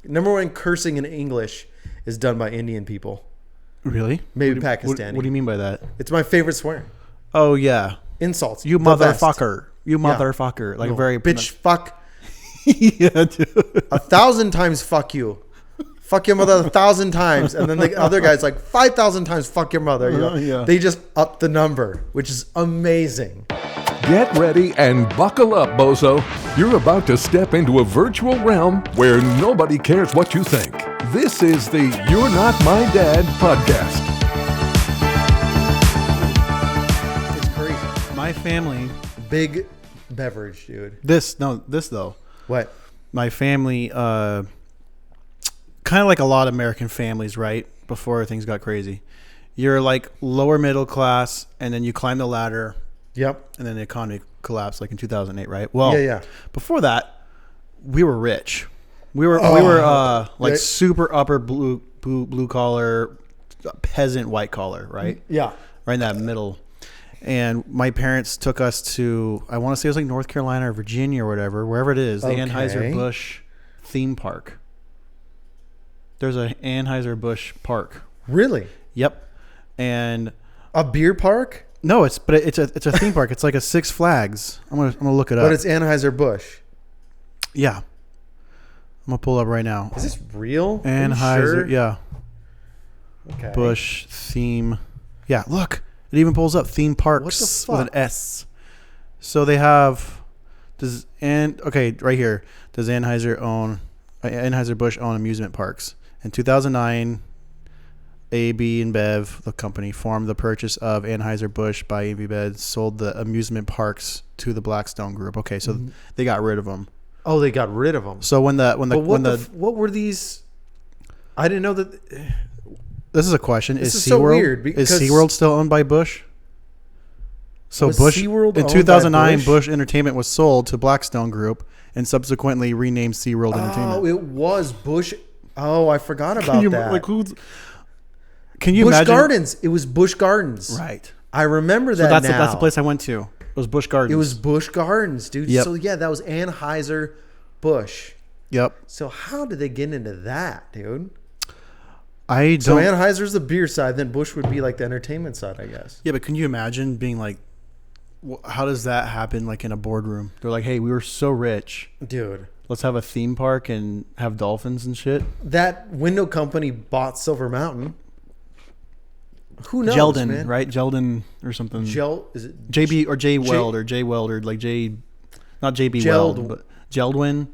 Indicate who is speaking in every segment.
Speaker 1: Number one cursing in English is done by Indian people.
Speaker 2: Really?
Speaker 1: Maybe Pakistani.
Speaker 2: What do you mean by that?
Speaker 1: It's my favorite swearing.
Speaker 2: Oh, yeah.
Speaker 1: Insults.
Speaker 2: You motherfucker. You motherfucker. Like
Speaker 1: no.
Speaker 2: very...
Speaker 1: Bitch, fuck.
Speaker 2: Yeah, dude.
Speaker 1: 1,000 times fuck you. Fuck your mother 1,000 times. And then the other guy's like 5,000 times fuck your mother. You know?
Speaker 2: Yeah.
Speaker 1: They just up the number, which is amazing.
Speaker 3: Get ready and buckle up, bozo. You're about to step into a virtual realm where nobody cares what you think. This is the You're Not My Dad podcast.
Speaker 1: It's crazy.
Speaker 2: My family...
Speaker 1: Big beverage, dude.
Speaker 2: This though.
Speaker 1: What?
Speaker 2: My family, kind of like a lot of American families, right? Before things got crazy. You're like lower middle class, and then you climb the ladder.
Speaker 1: Yep.
Speaker 2: And then the economy collapsed like in 2008, right? Well,
Speaker 1: yeah.
Speaker 2: Before that, we were rich. We were like super upper blue collar, peasant white collar, right?
Speaker 1: Yeah.
Speaker 2: Right in that middle. And my parents took us to, I want to say it was like North Carolina or Virginia or whatever, wherever it is, the Anheuser-Busch theme park. There's a Anheuser-Busch park.
Speaker 1: Really?
Speaker 2: Yep. And
Speaker 1: a beer park?
Speaker 2: No, it's a theme park. It's like a Six Flags. I'm gonna look it up.
Speaker 1: But it's Anheuser-Busch.
Speaker 2: Yeah. I'm gonna pull it up right now.
Speaker 1: Is this real?
Speaker 2: Anheuser,
Speaker 1: sure?
Speaker 2: yeah.
Speaker 1: Okay.
Speaker 2: Busch theme. Yeah, look. It even pulls up theme parks
Speaker 1: What the fuck?
Speaker 2: with an S. So they have right here. Does Anheuser-Busch own amusement parks? In 2009, AB InBev, the company, formed the purchase of Anheuser-Busch by AB InBev, sold the amusement parks to the Blackstone Group. Okay, so they got rid of them.
Speaker 1: Oh, they got rid of them.
Speaker 2: So what
Speaker 1: were these? I didn't know that.
Speaker 2: This is a question.
Speaker 1: This
Speaker 2: is
Speaker 1: is so
Speaker 2: SeaWorld,
Speaker 1: weird because-
Speaker 2: is SeaWorld still owned by Busch? So
Speaker 1: Was
Speaker 2: Busch
Speaker 1: SeaWorld
Speaker 2: in
Speaker 1: owned
Speaker 2: 2009,
Speaker 1: by Busch?
Speaker 2: Busch Entertainment was sold to Blackstone Group and subsequently renamed SeaWorld Entertainment.
Speaker 1: Oh, it was Busch. Oh, I forgot about that.
Speaker 2: Can you
Speaker 1: Busch
Speaker 2: imagine?
Speaker 1: Gardens. It was Busch Gardens.
Speaker 2: Right.
Speaker 1: I remember that.
Speaker 2: So that's
Speaker 1: now.
Speaker 2: that's the place I went to. It was Busch Gardens.
Speaker 1: It was Busch Gardens, dude.
Speaker 2: Yep.
Speaker 1: So yeah, that was Anheuser-Busch.
Speaker 2: Yep.
Speaker 1: So how did they get into that, dude?
Speaker 2: I
Speaker 1: So
Speaker 2: don't.
Speaker 1: Anheuser's the beer side, then Busch would be like the entertainment side, I guess.
Speaker 2: Yeah, but can you imagine being like, how does that happen? Like in a boardroom, they're like, "Hey, we were so rich,
Speaker 1: Dude,
Speaker 2: let's have a theme park and have dolphins and shit."
Speaker 1: that window company bought Silver Mountain. Who knows,
Speaker 2: Jeldon,
Speaker 1: man?
Speaker 2: right? Jeldon or something.
Speaker 1: Is it
Speaker 2: JB or J Weld or J Welded, like J, not JB Weld, but Jeldwin.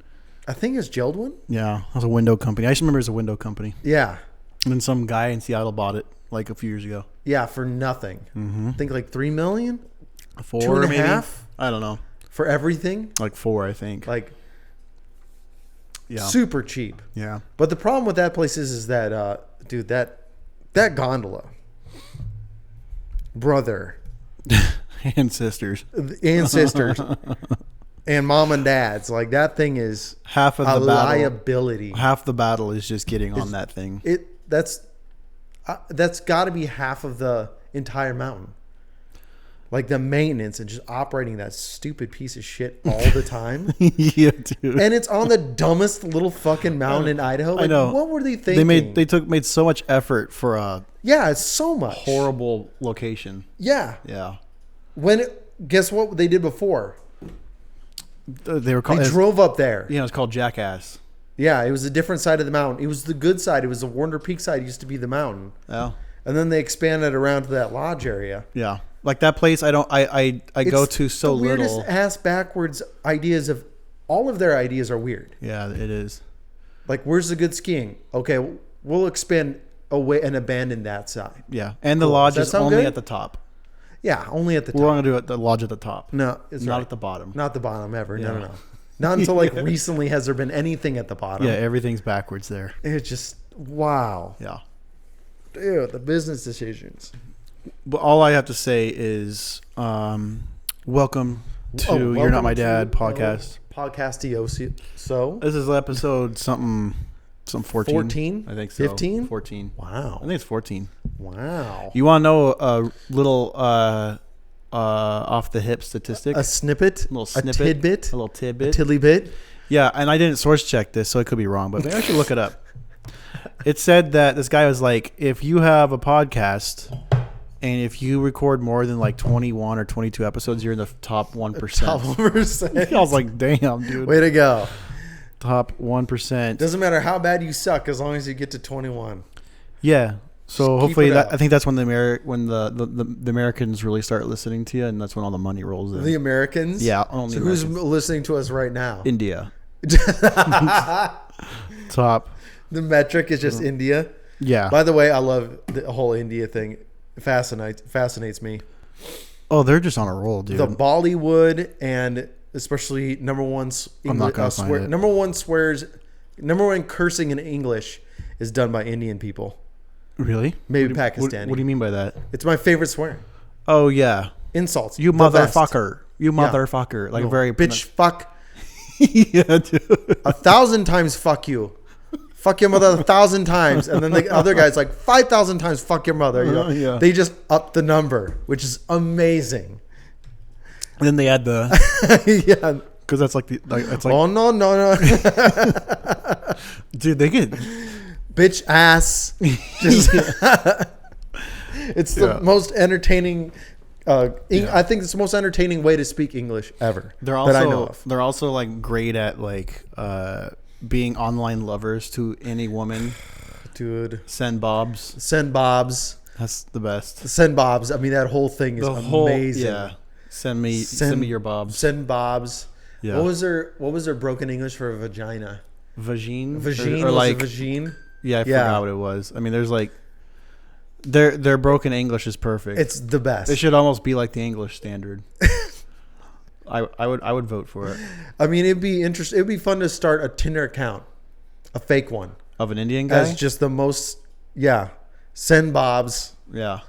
Speaker 1: I think it's Jeldwin.
Speaker 2: Yeah, it was a window company. I just remember it was a window company.
Speaker 1: Yeah.
Speaker 2: And then some guy in Seattle bought it like a few years ago.
Speaker 1: Yeah, for nothing. I think like $3 million?
Speaker 2: 4
Speaker 1: 2.5?
Speaker 2: maybe? I don't know.
Speaker 1: For everything?
Speaker 2: Like 4, I think.
Speaker 1: Like
Speaker 2: Yeah.
Speaker 1: super cheap.
Speaker 2: Yeah.
Speaker 1: But the problem with that place is that dude, that gondola, brother,
Speaker 2: And sisters.
Speaker 1: and sisters, and mom and dads, like that thing is
Speaker 2: Half of
Speaker 1: a
Speaker 2: the battle.
Speaker 1: liability.
Speaker 2: Half the battle is just getting on that thing.
Speaker 1: That's got to be half of the entire mountain. Like the maintenance and just operating that stupid piece of shit all the time.
Speaker 2: Yeah, dude.
Speaker 1: And it's on the dumbest little fucking mountain in Idaho. Like,
Speaker 2: I know.
Speaker 1: What were they thinking?
Speaker 2: Made so much effort for a
Speaker 1: Yeah, it's so much.
Speaker 2: horrible location.
Speaker 1: Yeah.
Speaker 2: Yeah.
Speaker 1: Guess what they did before?
Speaker 2: They were called.
Speaker 1: They drove up there.
Speaker 2: Yeah, it's called Jackass.
Speaker 1: Yeah, it was a different side of the mountain. It was the good side. It was the Warner Peak side. Used to be the mountain.
Speaker 2: Yeah.
Speaker 1: And then they expanded around to that lodge area.
Speaker 2: Yeah. Like that place, I go to so
Speaker 1: the weirdest
Speaker 2: little.
Speaker 1: ass backwards ideas of all of their ideas are weird.
Speaker 2: Yeah, it is.
Speaker 1: Like, where's the good skiing? Okay, we'll expand away and abandon that side.
Speaker 2: Yeah, and the
Speaker 1: Cool.
Speaker 2: lodge
Speaker 1: Does
Speaker 2: is
Speaker 1: that sound
Speaker 2: only
Speaker 1: good?
Speaker 2: at the top.
Speaker 1: Yeah, only at the
Speaker 2: We're
Speaker 1: top.
Speaker 2: going to do it the lodge at the top.
Speaker 1: No, it's
Speaker 2: not
Speaker 1: right.
Speaker 2: at the bottom.
Speaker 1: Not the bottom ever.
Speaker 2: Yeah.
Speaker 1: No. Not until like recently has there been anything at the bottom.
Speaker 2: Yeah, everything's backwards there.
Speaker 1: It's just, wow.
Speaker 2: Yeah.
Speaker 1: Dude, the business decisions.
Speaker 2: But all I have to say is, welcome to You're Not My Dad podcast.
Speaker 1: Podcastio. So
Speaker 2: This is episode something 14.
Speaker 1: 14?
Speaker 2: I think so.
Speaker 1: 15?
Speaker 2: 14.
Speaker 1: Wow.
Speaker 2: I think it's 14.
Speaker 1: Wow.
Speaker 2: You want to know a little off the hip statistic?
Speaker 1: A snippet,
Speaker 2: little
Speaker 1: a
Speaker 2: snippet,
Speaker 1: tidbit,
Speaker 2: a little tidbit.
Speaker 1: a tiddly bit.
Speaker 2: Yeah, and I didn't source check this, so it could be wrong, but maybe I should look it up. It said that this guy was like, if you have a podcast and if you record more than like 21 or 22 episodes, you're in the top 1%.
Speaker 1: Top 1%.
Speaker 2: I was like, damn, dude.
Speaker 1: Way to go.
Speaker 2: Top 1%.
Speaker 1: Doesn't matter how bad you suck as long as you get to 21.
Speaker 2: Yeah. So
Speaker 1: Just
Speaker 2: hopefully
Speaker 1: keep it up.
Speaker 2: I think that's when the Americans really start listening to you, and that's when all the money rolls in.
Speaker 1: The Americans?
Speaker 2: Yeah, only
Speaker 1: So who's
Speaker 2: Americans.
Speaker 1: listening to us right now?
Speaker 2: India. Top.
Speaker 1: The metric is just India.
Speaker 2: Yeah.
Speaker 1: By the way, I love the whole India thing. It fascinates me.
Speaker 2: Oh, they're just on a roll, dude.
Speaker 1: The Bollywood and especially number one
Speaker 2: I'm not gonna find it.
Speaker 1: number one cursing in English is done by Indian people.
Speaker 2: Really?
Speaker 1: Maybe
Speaker 2: What
Speaker 1: Pakistani.
Speaker 2: do you mean by that?
Speaker 1: It's my favorite swearing.
Speaker 2: Oh yeah,
Speaker 1: Insults.
Speaker 2: you
Speaker 1: the best.
Speaker 2: motherfucker. You motherfucker. Like
Speaker 1: No,
Speaker 2: very
Speaker 1: bitch. Fuck.
Speaker 2: yeah, dude.
Speaker 1: 1,000 times. Fuck you. Fuck your mother 1,000 times, and then the other guy's like 5,000 times. Fuck your mother. You know?
Speaker 2: Yeah.
Speaker 1: They just up the number, which is amazing.
Speaker 2: And then they add the
Speaker 1: Yeah.
Speaker 2: because that's like it's like
Speaker 1: Oh no.
Speaker 2: dude, they get
Speaker 1: Bitch ass. Just it's the
Speaker 2: Yeah.
Speaker 1: most entertaining.
Speaker 2: Yeah.
Speaker 1: I think it's the most entertaining way to speak English ever
Speaker 2: they're
Speaker 1: that I know
Speaker 2: also
Speaker 1: of.
Speaker 2: they're also like great at like being online lovers to any woman.
Speaker 1: Dude,
Speaker 2: Send bobs.
Speaker 1: send bobs.
Speaker 2: That's the best.
Speaker 1: Send bobs. I mean, that whole thing is amazing.
Speaker 2: Yeah. Send me your bobs.
Speaker 1: Send bobs.
Speaker 2: Yeah.
Speaker 1: What was their broken English for vagina?
Speaker 2: Vagine.
Speaker 1: Vagine
Speaker 2: or
Speaker 1: was
Speaker 2: like
Speaker 1: it vagine?
Speaker 2: yeah, I
Speaker 1: Yeah.
Speaker 2: forgot what it was. I mean, there's like their broken English is perfect.
Speaker 1: It's the best.
Speaker 2: It should almost be like the English standard. I would vote for it.
Speaker 1: I mean, it'd be interesting. It'd be fun to start a Tinder account, a fake one,
Speaker 2: Of an Indian guy?
Speaker 1: as just the most. Yeah, send bobs.
Speaker 2: Yeah.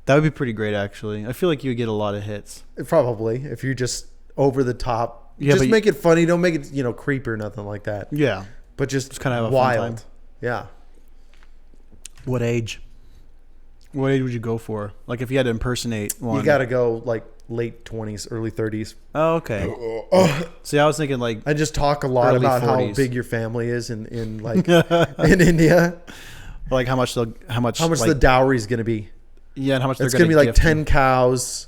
Speaker 2: That would be pretty great, actually. I feel like you would get a lot of hits.
Speaker 1: Probably if you're just over the top.
Speaker 2: Yeah,
Speaker 1: just
Speaker 2: but
Speaker 1: make it funny. Don't make it creepy or nothing like that.
Speaker 2: Yeah.
Speaker 1: But just
Speaker 2: kinda have a fun
Speaker 1: wild.
Speaker 2: time.
Speaker 1: Yeah.
Speaker 2: What age? What age would you go for? Like if you had to impersonate one.
Speaker 1: You got to go like late 20s, early 30s.
Speaker 2: Oh, okay. See, I was thinking like
Speaker 1: I just talk a lot
Speaker 2: Early
Speaker 1: about
Speaker 2: 40s.
Speaker 1: how big your family is in like in India.
Speaker 2: like how much
Speaker 1: How much
Speaker 2: like,
Speaker 1: the dowry is going to be.
Speaker 2: yeah, and how much they're
Speaker 1: It's going to be like
Speaker 2: gift you.
Speaker 1: 10 cows.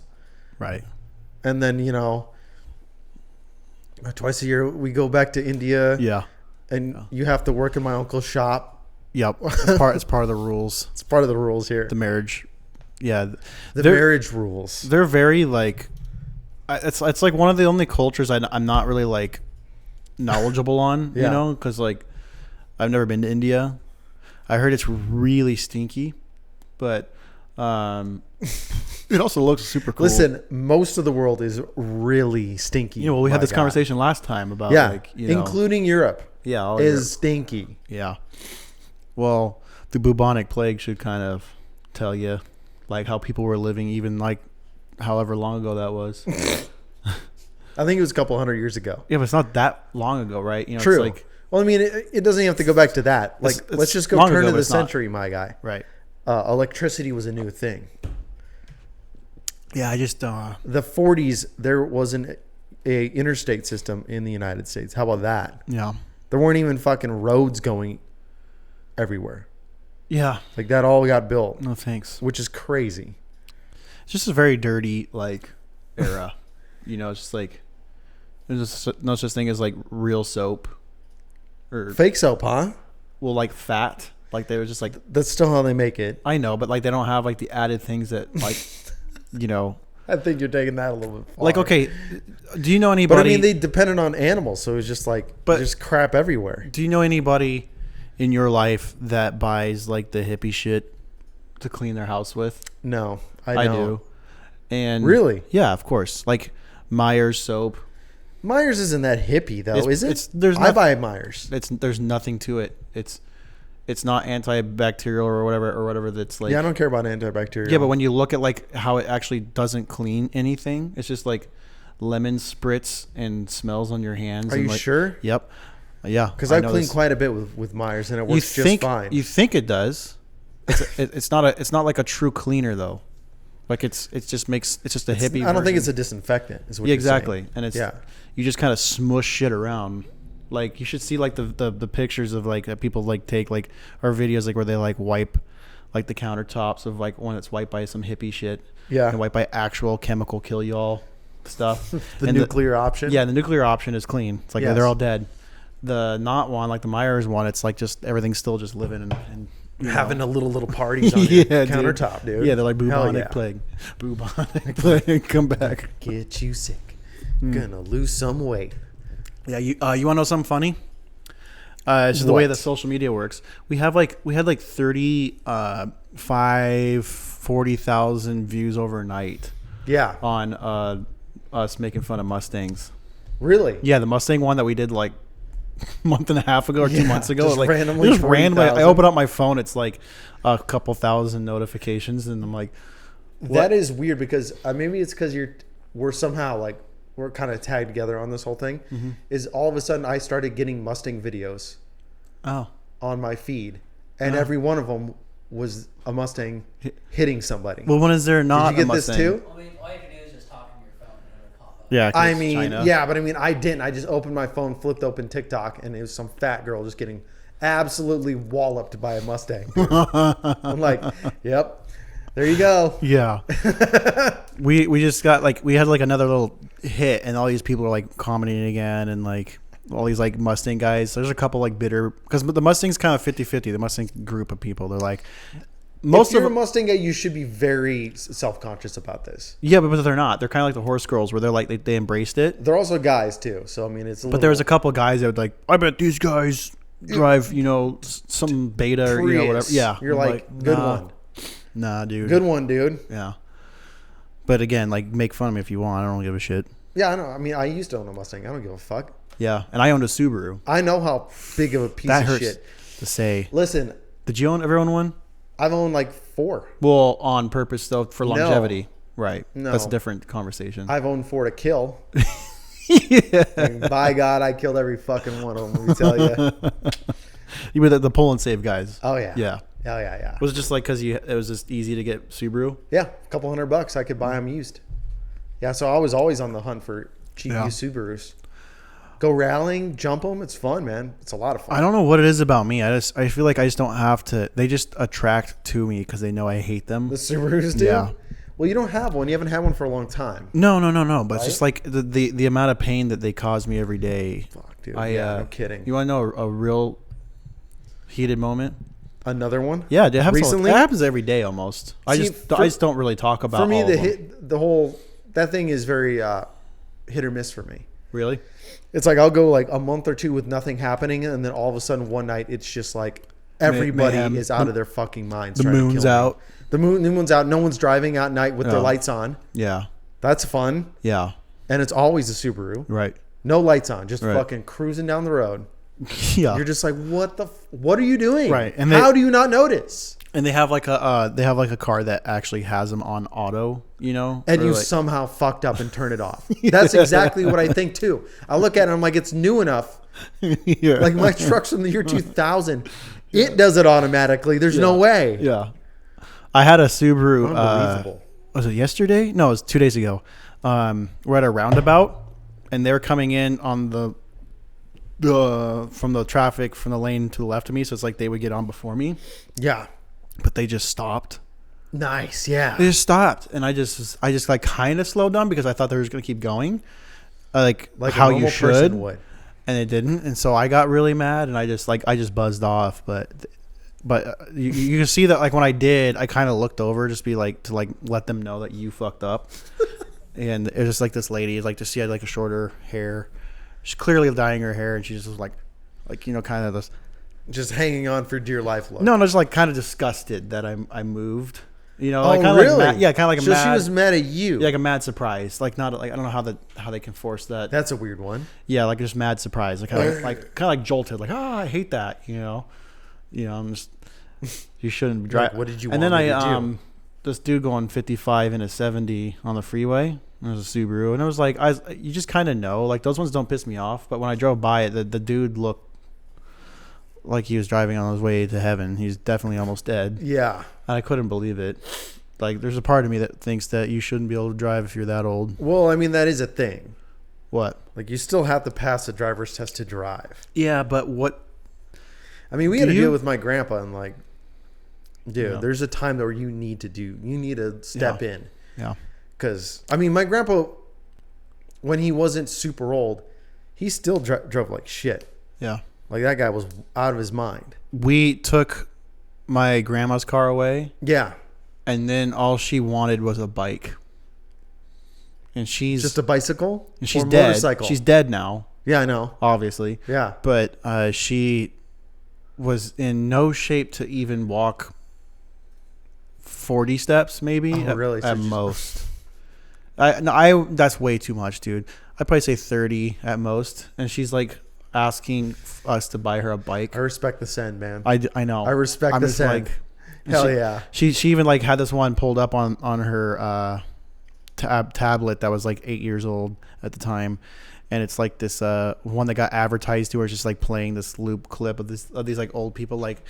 Speaker 2: Right.
Speaker 1: And then, twice a year we go back to India.
Speaker 2: Yeah.
Speaker 1: And you have to work in my uncle's shop.
Speaker 2: Yep. It's part of the rules.
Speaker 1: It's part of the rules here.
Speaker 2: The marriage. Yeah.
Speaker 1: The
Speaker 2: They're-
Speaker 1: marriage rules.
Speaker 2: They're very like it's like one of the only cultures I'm not really like knowledgeable on,
Speaker 1: Yeah.
Speaker 2: because like I've never been to India. I heard it's really stinky, but it also looks super cool.
Speaker 1: Listen, most of the world is really stinky.
Speaker 2: we had
Speaker 1: my
Speaker 2: this
Speaker 1: God.
Speaker 2: conversation last time about
Speaker 1: Yeah,
Speaker 2: like
Speaker 1: including Europe
Speaker 2: yeah, all
Speaker 1: is
Speaker 2: Europe.
Speaker 1: stinky.
Speaker 2: Yeah. Well, the bubonic plague should kind of tell you like how people were living even like however long ago that was.
Speaker 1: I think it was a couple hundred years ago.
Speaker 2: Yeah, but it's not that long ago, right?
Speaker 1: True.
Speaker 2: It's like
Speaker 1: Well, I mean, it doesn't even have to go back to that. Like,
Speaker 2: It's
Speaker 1: let's just go
Speaker 2: long
Speaker 1: turn
Speaker 2: ago,
Speaker 1: to
Speaker 2: but
Speaker 1: the
Speaker 2: it's not.
Speaker 1: century, my guy.
Speaker 2: right.
Speaker 1: Electricity was a new thing.
Speaker 2: Yeah, I just
Speaker 1: The 40s, there wasn't a interstate system in the United States. How about that?
Speaker 2: yeah.
Speaker 1: There weren't even fucking roads going everywhere.
Speaker 2: Yeah.
Speaker 1: Like, that all got built,
Speaker 2: No thanks.
Speaker 1: which is crazy.
Speaker 2: It's just a very dirty like era. It's just like there's just no such thing as like real soap or
Speaker 1: Fake soap, huh?
Speaker 2: like fat. Like they were just like
Speaker 1: That's still how they make it.
Speaker 2: I know, but like they don't have like the added things that like
Speaker 1: I think you're taking that a little bit far.
Speaker 2: like okay. Do you know
Speaker 1: But
Speaker 2: anybody?
Speaker 1: I mean, they depended on animals, so it was just like,
Speaker 2: But-
Speaker 1: there's crap everywhere.
Speaker 2: do you know anybody in your life that buys like the hippie shit to clean their house with?
Speaker 1: No,
Speaker 2: I
Speaker 1: don't.
Speaker 2: do. And
Speaker 1: Really?
Speaker 2: yeah, of course. Like Myers soap.
Speaker 1: Myers isn't that hippie though, is it?
Speaker 2: There's
Speaker 1: I buy Myers.
Speaker 2: there's nothing to it. It's not antibacterial or whatever that's like
Speaker 1: Yeah, I don't care about antibacterial.
Speaker 2: Yeah, but when you look at like how it actually doesn't clean anything, it's just like lemon spritz and smells on your hands.
Speaker 1: Are
Speaker 2: and
Speaker 1: you
Speaker 2: like,
Speaker 1: sure?
Speaker 2: Yep. Yeah.
Speaker 1: Because
Speaker 2: I
Speaker 1: I've
Speaker 2: know
Speaker 1: cleaned
Speaker 2: this.
Speaker 1: quite a bit with Myers, and it
Speaker 2: You
Speaker 1: works
Speaker 2: think
Speaker 1: just fine.
Speaker 2: you think it does. It's not like a true cleaner though. Like it's just a hippie.
Speaker 1: I don't think
Speaker 2: version.
Speaker 1: it's a disinfectant. Is what
Speaker 2: Yeah,
Speaker 1: you're saying.
Speaker 2: exactly. And it's you just kind of smush shit around. Like you should see like the pictures of like that people like take like or videos like where they like wipe like the countertops of like one that's wiped by some hippie shit.
Speaker 1: Yeah.
Speaker 2: And wiped by actual chemical kill y'all stuff.
Speaker 1: The
Speaker 2: and
Speaker 1: nuclear option.
Speaker 2: Yeah, the nuclear option is clean. It's like
Speaker 1: Yes.
Speaker 2: they're all dead. The not one, like the Myers one, it's like just everything's still just living and
Speaker 1: having a little parties on your countertop, dude.
Speaker 2: Yeah, they're like bubonic
Speaker 1: yeah.
Speaker 2: plague. Bubonic plague, come back.
Speaker 1: Get you sick. Gonna lose some weight.
Speaker 2: Yeah, you want to know something funny? It's just the way that social media works. We had like 40,000 views overnight.
Speaker 1: Yeah.
Speaker 2: On us making fun of Mustangs.
Speaker 1: Really?
Speaker 2: Yeah, the Mustang one that we did like a month and a half ago or 2 months ago.
Speaker 1: Just
Speaker 2: Like
Speaker 1: randomly.
Speaker 2: I open up my phone, it's like a couple thousand notifications, and I'm like, what?
Speaker 1: That is weird because maybe it's because we're somehow like we're kind of tagged together on this whole thing.
Speaker 2: Mm-hmm.
Speaker 1: Is all of a sudden I started getting Mustang videos on my feed, and every one of them was a Mustang hitting somebody.
Speaker 2: Well, when is there not?
Speaker 1: Did you
Speaker 2: a
Speaker 1: get this
Speaker 2: Mustang?
Speaker 1: too?
Speaker 4: I mean, all you have to do is just talk on your phone and it'll pop up.
Speaker 2: Yeah, 'cause
Speaker 1: I
Speaker 2: it's
Speaker 1: mean,
Speaker 2: China.
Speaker 1: yeah, but I mean, I didn't. I just opened my phone, flipped open TikTok, and it was some fat girl just getting absolutely walloped by a Mustang. I'm like, yep, there you go.
Speaker 2: Yeah. we just got like we had like another little hit, and all these people were like commenting again, and like all these like Mustang guys. There's a couple like bitter because the Mustang's kind of 50-50. The Mustang group of people, they're like
Speaker 1: If you're a Mustang guy, you should be very self-conscious about this.
Speaker 2: yeah, but they're not. They're kind of like the horse girls where they're like they embraced it.
Speaker 1: They're also guys too, so I mean, it's.
Speaker 2: But there was a couple guys that would like, I bet these guys drive, some Beta or whatever. Yeah,
Speaker 1: you're like good one.
Speaker 2: Nah, dude.
Speaker 1: Good one, dude.
Speaker 2: Yeah. But again, like make fun of me if you want. I don't give a shit.
Speaker 1: Yeah, I know. I mean, I used to own a Mustang. I don't give a fuck.
Speaker 2: Yeah, and I owned a Subaru.
Speaker 1: I know how big of a piece
Speaker 2: That
Speaker 1: of
Speaker 2: hurts
Speaker 1: shit.
Speaker 2: to say.
Speaker 1: Listen,
Speaker 2: Did you ever own one?
Speaker 1: I've owned like 4.
Speaker 2: Well, on purpose though, for longevity. Right.
Speaker 1: No.
Speaker 2: That's a different conversation.
Speaker 1: I've owned 4 to kill.
Speaker 2: Yeah.
Speaker 1: And by God, I killed every fucking one of them. Let me tell you.
Speaker 2: You were the pull and save guys.
Speaker 1: Oh yeah.
Speaker 2: Yeah.
Speaker 1: Oh yeah.
Speaker 2: Was it just like because it was just easy to get Subaru?
Speaker 1: Yeah, a couple $100 I could buy them used. Yeah, so I was always on the hunt for cheap used Subarus. Go rallying, jump them. It's fun, man. It's a lot of fun.
Speaker 2: I don't know what it is about me. I feel like I just don't have to. They just attract to me because they know I hate them.
Speaker 1: The Subarus do?
Speaker 2: Yeah.
Speaker 1: Well, you don't have one. You haven't had one for a long time.
Speaker 2: No. But it's just like the amount of pain that they cause me every day.
Speaker 1: Fuck, dude. Yeah, no kidding.
Speaker 2: You want to know a real heated moment?
Speaker 1: Another one?
Speaker 2: Yeah, it happens.
Speaker 1: Recently?
Speaker 2: It happens every day almost. I just don't really talk about.
Speaker 1: For me,
Speaker 2: all of them.
Speaker 1: that thing is very hit or miss for me.
Speaker 2: Really?
Speaker 1: It's like I'll go like a month or 2 with nothing happening, and then all of a sudden one night it's just like everybody
Speaker 2: Mayhem.
Speaker 1: is out of their fucking minds.
Speaker 2: The
Speaker 1: trying to
Speaker 2: moon's
Speaker 1: kill me.
Speaker 2: out.
Speaker 1: The moon's out. No one's driving out at night with their lights on.
Speaker 2: Yeah.
Speaker 1: That's fun.
Speaker 2: Yeah.
Speaker 1: And it's always a Subaru.
Speaker 2: Right.
Speaker 1: No lights on, just
Speaker 2: Right.
Speaker 1: fucking cruising down the road.
Speaker 2: Yeah.
Speaker 1: You're just like, what are you doing?
Speaker 2: Right. And
Speaker 1: how do you not notice?
Speaker 2: And they have like a car that actually has them on auto,
Speaker 1: And
Speaker 2: or
Speaker 1: you
Speaker 2: like,
Speaker 1: somehow fucked up and turn it off. That's exactly what I think too. I look at it, I'm like, it's new enough.
Speaker 2: yeah.
Speaker 1: Like my truck's from the year 2000. It does it automatically. There's no way.
Speaker 2: Yeah. I had a Subaru.
Speaker 1: Unbelievable.
Speaker 2: Was it yesterday? No, it was 2 days ago. We're at a roundabout, and they're coming in on the from the traffic from the lane to the left of me. So it's like they would get on before me,
Speaker 1: Yeah.
Speaker 2: but they just stopped.
Speaker 1: Nice. Yeah.
Speaker 2: They just stopped, and I just like kind of slowed down because I thought they were just gonna keep going, like
Speaker 1: a
Speaker 2: how
Speaker 1: normal
Speaker 2: you should,
Speaker 1: person would.
Speaker 2: and it didn't, and so I got really mad, and I just buzzed off, but you can see that like when I did, I kind of looked over just be like to like let them know that you fucked up, and it was just like this lady, like she had like a shorter hair, she's clearly dyeing her hair, and she just was like kind of this.
Speaker 1: Just hanging on for dear life look.
Speaker 2: No, just like kind of disgusted that I moved.
Speaker 1: Oh,
Speaker 2: like kind
Speaker 1: really?
Speaker 2: of like kind of like a
Speaker 1: so
Speaker 2: mad.
Speaker 1: she was mad at you.
Speaker 2: Yeah, like a mad surprise. Like not like I don't know how they can force that.
Speaker 1: That's a weird one.
Speaker 2: Yeah, like just mad surprise. Like kind of like jolted. Like I hate that. I'm just you shouldn't be driving.
Speaker 1: Like, what did you?
Speaker 2: And
Speaker 1: want
Speaker 2: then
Speaker 1: me to do?
Speaker 2: This dude going 55 in a 70 on the freeway. It was a Subaru, and it was like you just kind of know like those ones don't piss me off. But when I drove by it, the dude looked like he was driving on his way to heaven. He's definitely almost dead.
Speaker 1: Yeah.
Speaker 2: And I couldn't believe it. Like, there's a part of me that thinks that you shouldn't be able to drive if you're that old.
Speaker 1: Well, I mean, that is a thing.
Speaker 2: What?
Speaker 1: Like, you still have to pass a driver's test to drive.
Speaker 2: Yeah, but what?
Speaker 1: I mean, we had to deal with my grandpa and like, dude,
Speaker 2: Yeah.
Speaker 1: there's a time where you need to step in.
Speaker 2: Yeah.
Speaker 1: Because, I mean, my grandpa, when he wasn't super old, he still drove like shit.
Speaker 2: Yeah.
Speaker 1: Like, that guy was out of his mind.
Speaker 2: We took my grandma's car away,
Speaker 1: Yeah.
Speaker 2: and then all she wanted was a bike. And she's
Speaker 1: Just a bicycle?
Speaker 2: and she's
Speaker 1: or
Speaker 2: dead.
Speaker 1: motorcycle?
Speaker 2: She's dead now,
Speaker 1: Yeah, I know.
Speaker 2: obviously.
Speaker 1: Yeah.
Speaker 2: But she was in no shape to even walk 40 steps, maybe.
Speaker 1: Oh, really? So
Speaker 2: At
Speaker 1: just-
Speaker 2: most. That's way too much, dude. I'd probably say 30 at most. And she's like asking us to buy her a bike.
Speaker 1: I respect the send, man.
Speaker 2: I know.
Speaker 1: I respect
Speaker 2: I'm
Speaker 1: the
Speaker 2: just
Speaker 1: send.
Speaker 2: like,
Speaker 1: Hell yeah.
Speaker 2: She even like had this one pulled up on her tablet that was like 8 years old at the time, and it's like this one that got advertised to her, just like playing this loop clip of these like old people like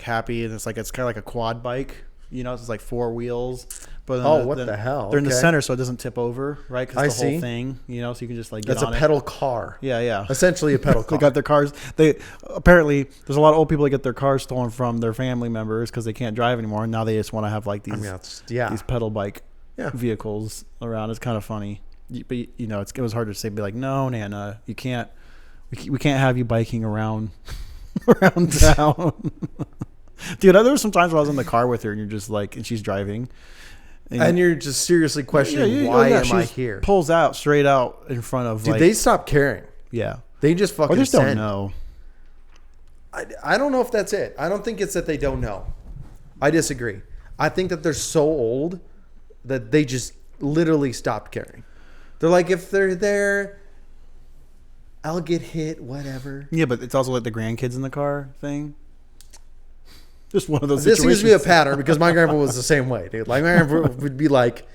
Speaker 2: happy, and it's kind of like a quad bike, you know, it's like 4 wheels. But then
Speaker 1: What the hell?
Speaker 2: They're in the
Speaker 1: Okay.
Speaker 2: center, so it doesn't tip over, right? Because
Speaker 1: I
Speaker 2: the whole
Speaker 1: see.
Speaker 2: thing, you know, so you can just like get
Speaker 1: That's
Speaker 2: on
Speaker 1: a
Speaker 2: it.
Speaker 1: pedal car.
Speaker 2: Yeah.
Speaker 1: Essentially a pedal car.
Speaker 2: They got their cars. They apparently there's a lot of old people that get their cars stolen from their family members because they can't drive anymore, and now they just want to have like these these pedal bike vehicles around. It's kind of funny, but you know, it was hard to say. Be like, no, Nana, you can't. We can't have you biking around town, dude. There were some times where I was in the car with her, and you're just like, and she's driving.
Speaker 1: And you're just seriously questioning why am I here?
Speaker 2: Pulls out straight out in front of.
Speaker 1: Dude,
Speaker 2: like,
Speaker 1: they stop caring.
Speaker 2: Yeah.
Speaker 1: They just fucking.
Speaker 2: Or just
Speaker 1: send.
Speaker 2: don't know.
Speaker 1: I don't know if that's it. I don't think it's that they don't know. I disagree. I think that they're so old that they just literally stopped caring. They're like, if they're there, I'll get hit, whatever.
Speaker 2: Yeah, but it's also like the grandkids in the car thing. Just one of those
Speaker 1: This
Speaker 2: situations.
Speaker 1: seems to be a pattern because my grandpa was the same way, dude. Like, my grandpa would be like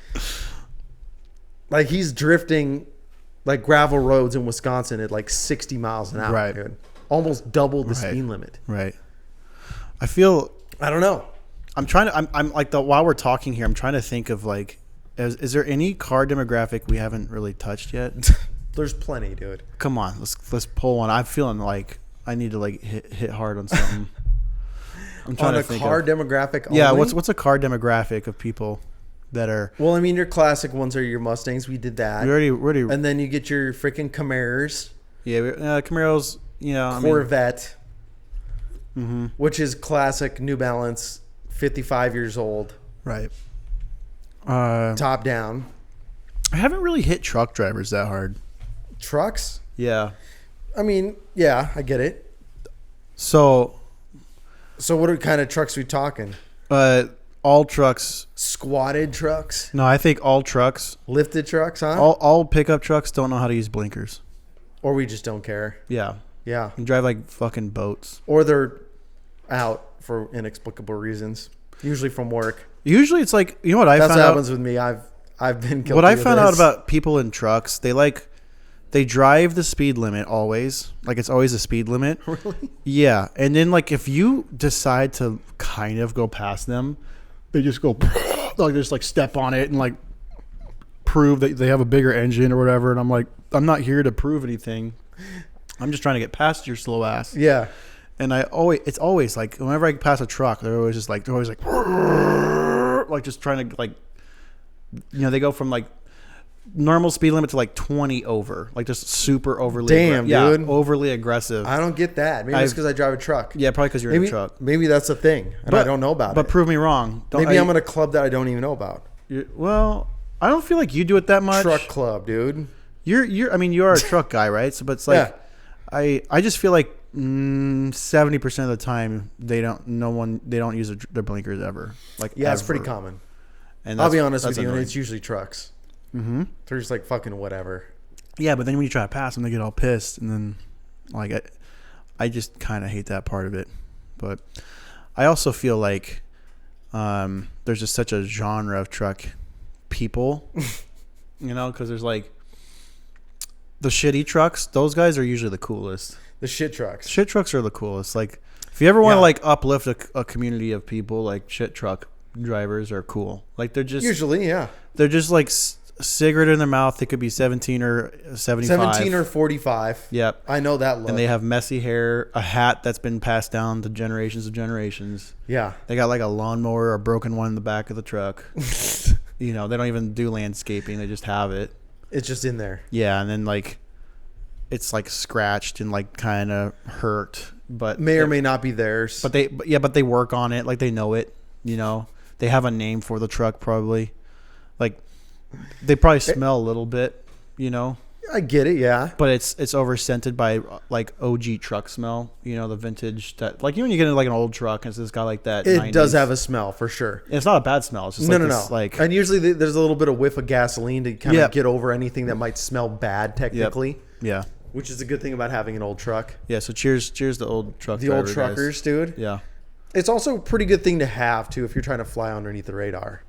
Speaker 1: he's drifting like gravel roads in Wisconsin at like 60 miles an hour,
Speaker 2: Right.
Speaker 1: dude. Almost double the speed limit.
Speaker 2: Right. I feel.
Speaker 1: I don't know.
Speaker 2: I'm trying to. I'm like while we're talking here, I'm trying to think of like, is there any car demographic we haven't really touched yet?
Speaker 1: There's plenty, dude.
Speaker 2: Come on, let's pull one. I'm feeling like I need to like hit hard on something. I'm trying
Speaker 1: On
Speaker 2: to
Speaker 1: a
Speaker 2: think
Speaker 1: car
Speaker 2: of,
Speaker 1: demographic only?
Speaker 2: Yeah, what's a car demographic of people that are?
Speaker 1: Well, I mean, your classic ones are your Mustangs. We did that.
Speaker 2: We already.
Speaker 1: And then you get your freaking Camaros.
Speaker 2: Yeah, Camaros. You know,
Speaker 1: Corvette. Which is classic New Balance, 55 years old.
Speaker 2: Right.
Speaker 1: Top down.
Speaker 2: I haven't really hit truck drivers that hard.
Speaker 1: Trucks?
Speaker 2: Yeah.
Speaker 1: I mean, yeah, I get it.
Speaker 2: So
Speaker 1: what kind of trucks are we talking?
Speaker 2: All trucks.
Speaker 1: Squatted trucks?
Speaker 2: No, I think all trucks.
Speaker 1: Lifted trucks, huh?
Speaker 2: All pickup trucks don't know how to use blinkers.
Speaker 1: Or we just don't care.
Speaker 2: Yeah.
Speaker 1: Yeah.
Speaker 2: And drive like fucking boats.
Speaker 1: Or they're out for inexplicable reasons. Usually from work.
Speaker 2: Usually it's like, you know what I
Speaker 1: That's
Speaker 2: found
Speaker 1: what
Speaker 2: out?
Speaker 1: happens with me. I've been guilty
Speaker 2: What I
Speaker 1: of
Speaker 2: found out
Speaker 1: this.
Speaker 2: about people in trucks, they drive the speed limit always. Like it's always a speed limit.
Speaker 1: Really?
Speaker 2: Yeah. And then like if you decide to kind of go past them, they just go like just like step on it and like prove that they have a bigger engine or whatever. And I'm like, I'm not here to prove anything. I'm just trying to get past your slow ass.
Speaker 1: Yeah.
Speaker 2: And it's always like whenever I pass a truck, they're always like just trying to like, you know, they go from like normal speed limit to like 20 over, like just super overly.
Speaker 1: Damn, dude.
Speaker 2: Overly aggressive.
Speaker 1: I don't get that. Maybe it's because I drive a truck.
Speaker 2: Yeah, probably because you're in a truck.
Speaker 1: Maybe that's a thing, and I don't know about it.
Speaker 2: But prove me wrong.
Speaker 1: Maybe I'm in a club that I don't even know about.
Speaker 2: Well, I don't feel like you do it that much.
Speaker 1: Truck club, dude.
Speaker 2: I mean, you are a truck guy, right? So, but it's like,
Speaker 1: Yeah.
Speaker 2: I just feel like 70% of the time they don't use their blinkers ever. Like,
Speaker 1: Yeah, it's
Speaker 2: ever.
Speaker 1: pretty common.
Speaker 2: And
Speaker 1: I'll be honest
Speaker 2: that's
Speaker 1: with you, and
Speaker 2: annoying.
Speaker 1: it's usually trucks.
Speaker 2: Mm-hmm.
Speaker 1: They're just like fucking whatever.
Speaker 2: Yeah, but then when you try to pass them, they get all pissed, and then like I just kind of hate that part of it. But I also feel like there's just such a genre of truck people, you know, because there's like the shitty trucks. Those guys are usually the coolest.
Speaker 1: The shit trucks.
Speaker 2: Shit trucks are the coolest. Like if you ever want to like uplift a community of people, like shit truck drivers are cool. Like they're just
Speaker 1: Usually, yeah.
Speaker 2: they're just like cigarette in their mouth. They could be 17 or 75.
Speaker 1: 17 or 45.
Speaker 2: Yep.
Speaker 1: I know that look.
Speaker 2: And they have messy hair, a hat that's been passed down to generations of generations.
Speaker 1: Yeah.
Speaker 2: They got like a lawnmower or a broken one in the back of the truck. They don't even do landscaping. They just have it.
Speaker 1: It's just in there.
Speaker 2: Yeah, and then like it's like scratched and like kind of hurt, but
Speaker 1: May or may not be theirs.
Speaker 2: But they work on it. Like they know it. They have a name for the truck probably. Like they probably smell a little bit.
Speaker 1: I get it, yeah.
Speaker 2: But it's over scented by like OG truck smell. The vintage that like when you get into like an old truck and it's got like that.
Speaker 1: It
Speaker 2: 90s.
Speaker 1: does have a smell for sure.
Speaker 2: It's not a bad smell. It's just
Speaker 1: No.
Speaker 2: Like,
Speaker 1: and usually there's a little bit of whiff of gasoline to kind of get over anything that might smell bad technically.
Speaker 2: Yep. Yeah.
Speaker 1: Which is a good thing about having an old truck.
Speaker 2: Yeah. So cheers to old truck.
Speaker 1: The old truckers,
Speaker 2: guys.
Speaker 1: dude.
Speaker 2: Yeah.
Speaker 1: It's also a pretty good thing to have too if you're trying to fly underneath the radar.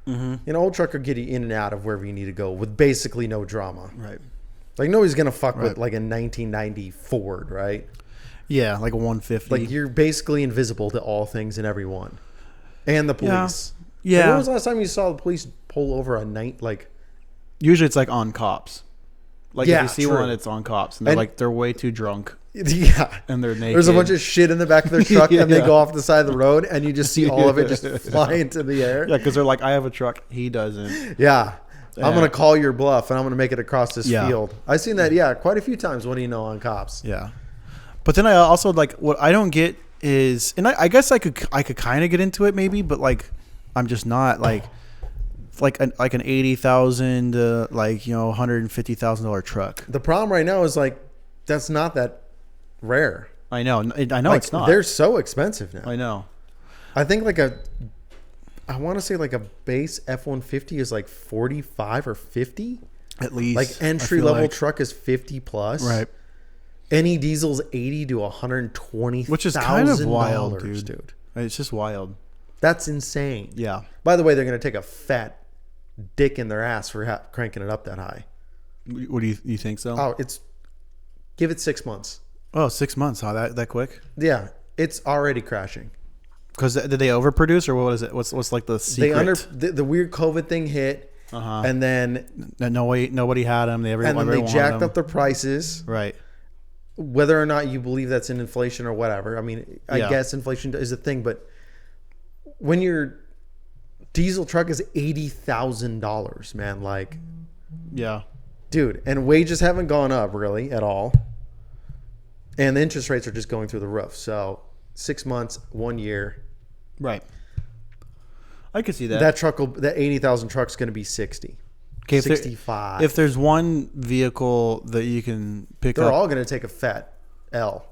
Speaker 1: Mm-hmm. An old truck will get you in and out of wherever you need to go with basically no drama.
Speaker 2: Right.
Speaker 1: Like nobody's gonna fuck with like a 1990 Ford, right?
Speaker 2: Yeah, like a 150.
Speaker 1: Like you're basically invisible to all things and everyone, and the police.
Speaker 2: Yeah.
Speaker 1: Like, when was the last time you saw the police pull over a night? Like
Speaker 2: usually it's like on cops. Like if you see
Speaker 1: true.
Speaker 2: one, it's on cops, and they're way too drunk.
Speaker 1: Yeah,
Speaker 2: and they're naked.
Speaker 1: There's a bunch of shit in the back of their truck, and they go off the side of the road, and you just see all of it just fly into the air.
Speaker 2: Yeah, because they're like, I have a truck, he doesn't.
Speaker 1: Yeah. I'm going to call your bluff, and I'm going to make it across this field. I've seen that, quite a few times. What do you know on cops?
Speaker 2: Yeah. But then I also, like, what I don't get is, and I guess I could kind of get into it maybe, but, like, I'm just not, like an $80,000 $150,000 truck.
Speaker 1: The problem right now is, like, that's not that rare.
Speaker 2: I know. I know
Speaker 1: like,
Speaker 2: it's not.
Speaker 1: They're so expensive now.
Speaker 2: I know.
Speaker 1: I think, I want to say like a base F-150 is like 45 or 50
Speaker 2: at least.
Speaker 1: Like entry level truck is 50 plus.
Speaker 2: Right.
Speaker 1: Any diesel's 80 to 120,
Speaker 2: which is kind of wild, dude. It's just wild.
Speaker 1: That's insane.
Speaker 2: Yeah.
Speaker 1: By the way, they're going to take a fat dick in their ass for cranking it up that high.
Speaker 2: What do you think so?
Speaker 1: Oh, give it 6 months.
Speaker 2: Oh, 6 months? Huh? That quick?
Speaker 1: Yeah, it's already crashing.
Speaker 2: Because did they overproduce or what is it? What's like the secret?
Speaker 1: The weird COVID thing hit, and then
Speaker 2: nobody had them.
Speaker 1: They jacked up their prices.
Speaker 2: Right.
Speaker 1: Whether or not you believe that's in inflation or whatever, I mean, I guess inflation is a thing, but when your diesel truck is $80,000, man, like,
Speaker 2: yeah,
Speaker 1: dude, and wages haven't gone up really at all, and the interest rates are just going through the roof. So 6 months, 1 year.
Speaker 2: Right. I could see that.
Speaker 1: That 80,000 truck's going to be 60. Okay, 65.
Speaker 2: If there's one vehicle that you can pick up.
Speaker 1: They're all going to take a fat L.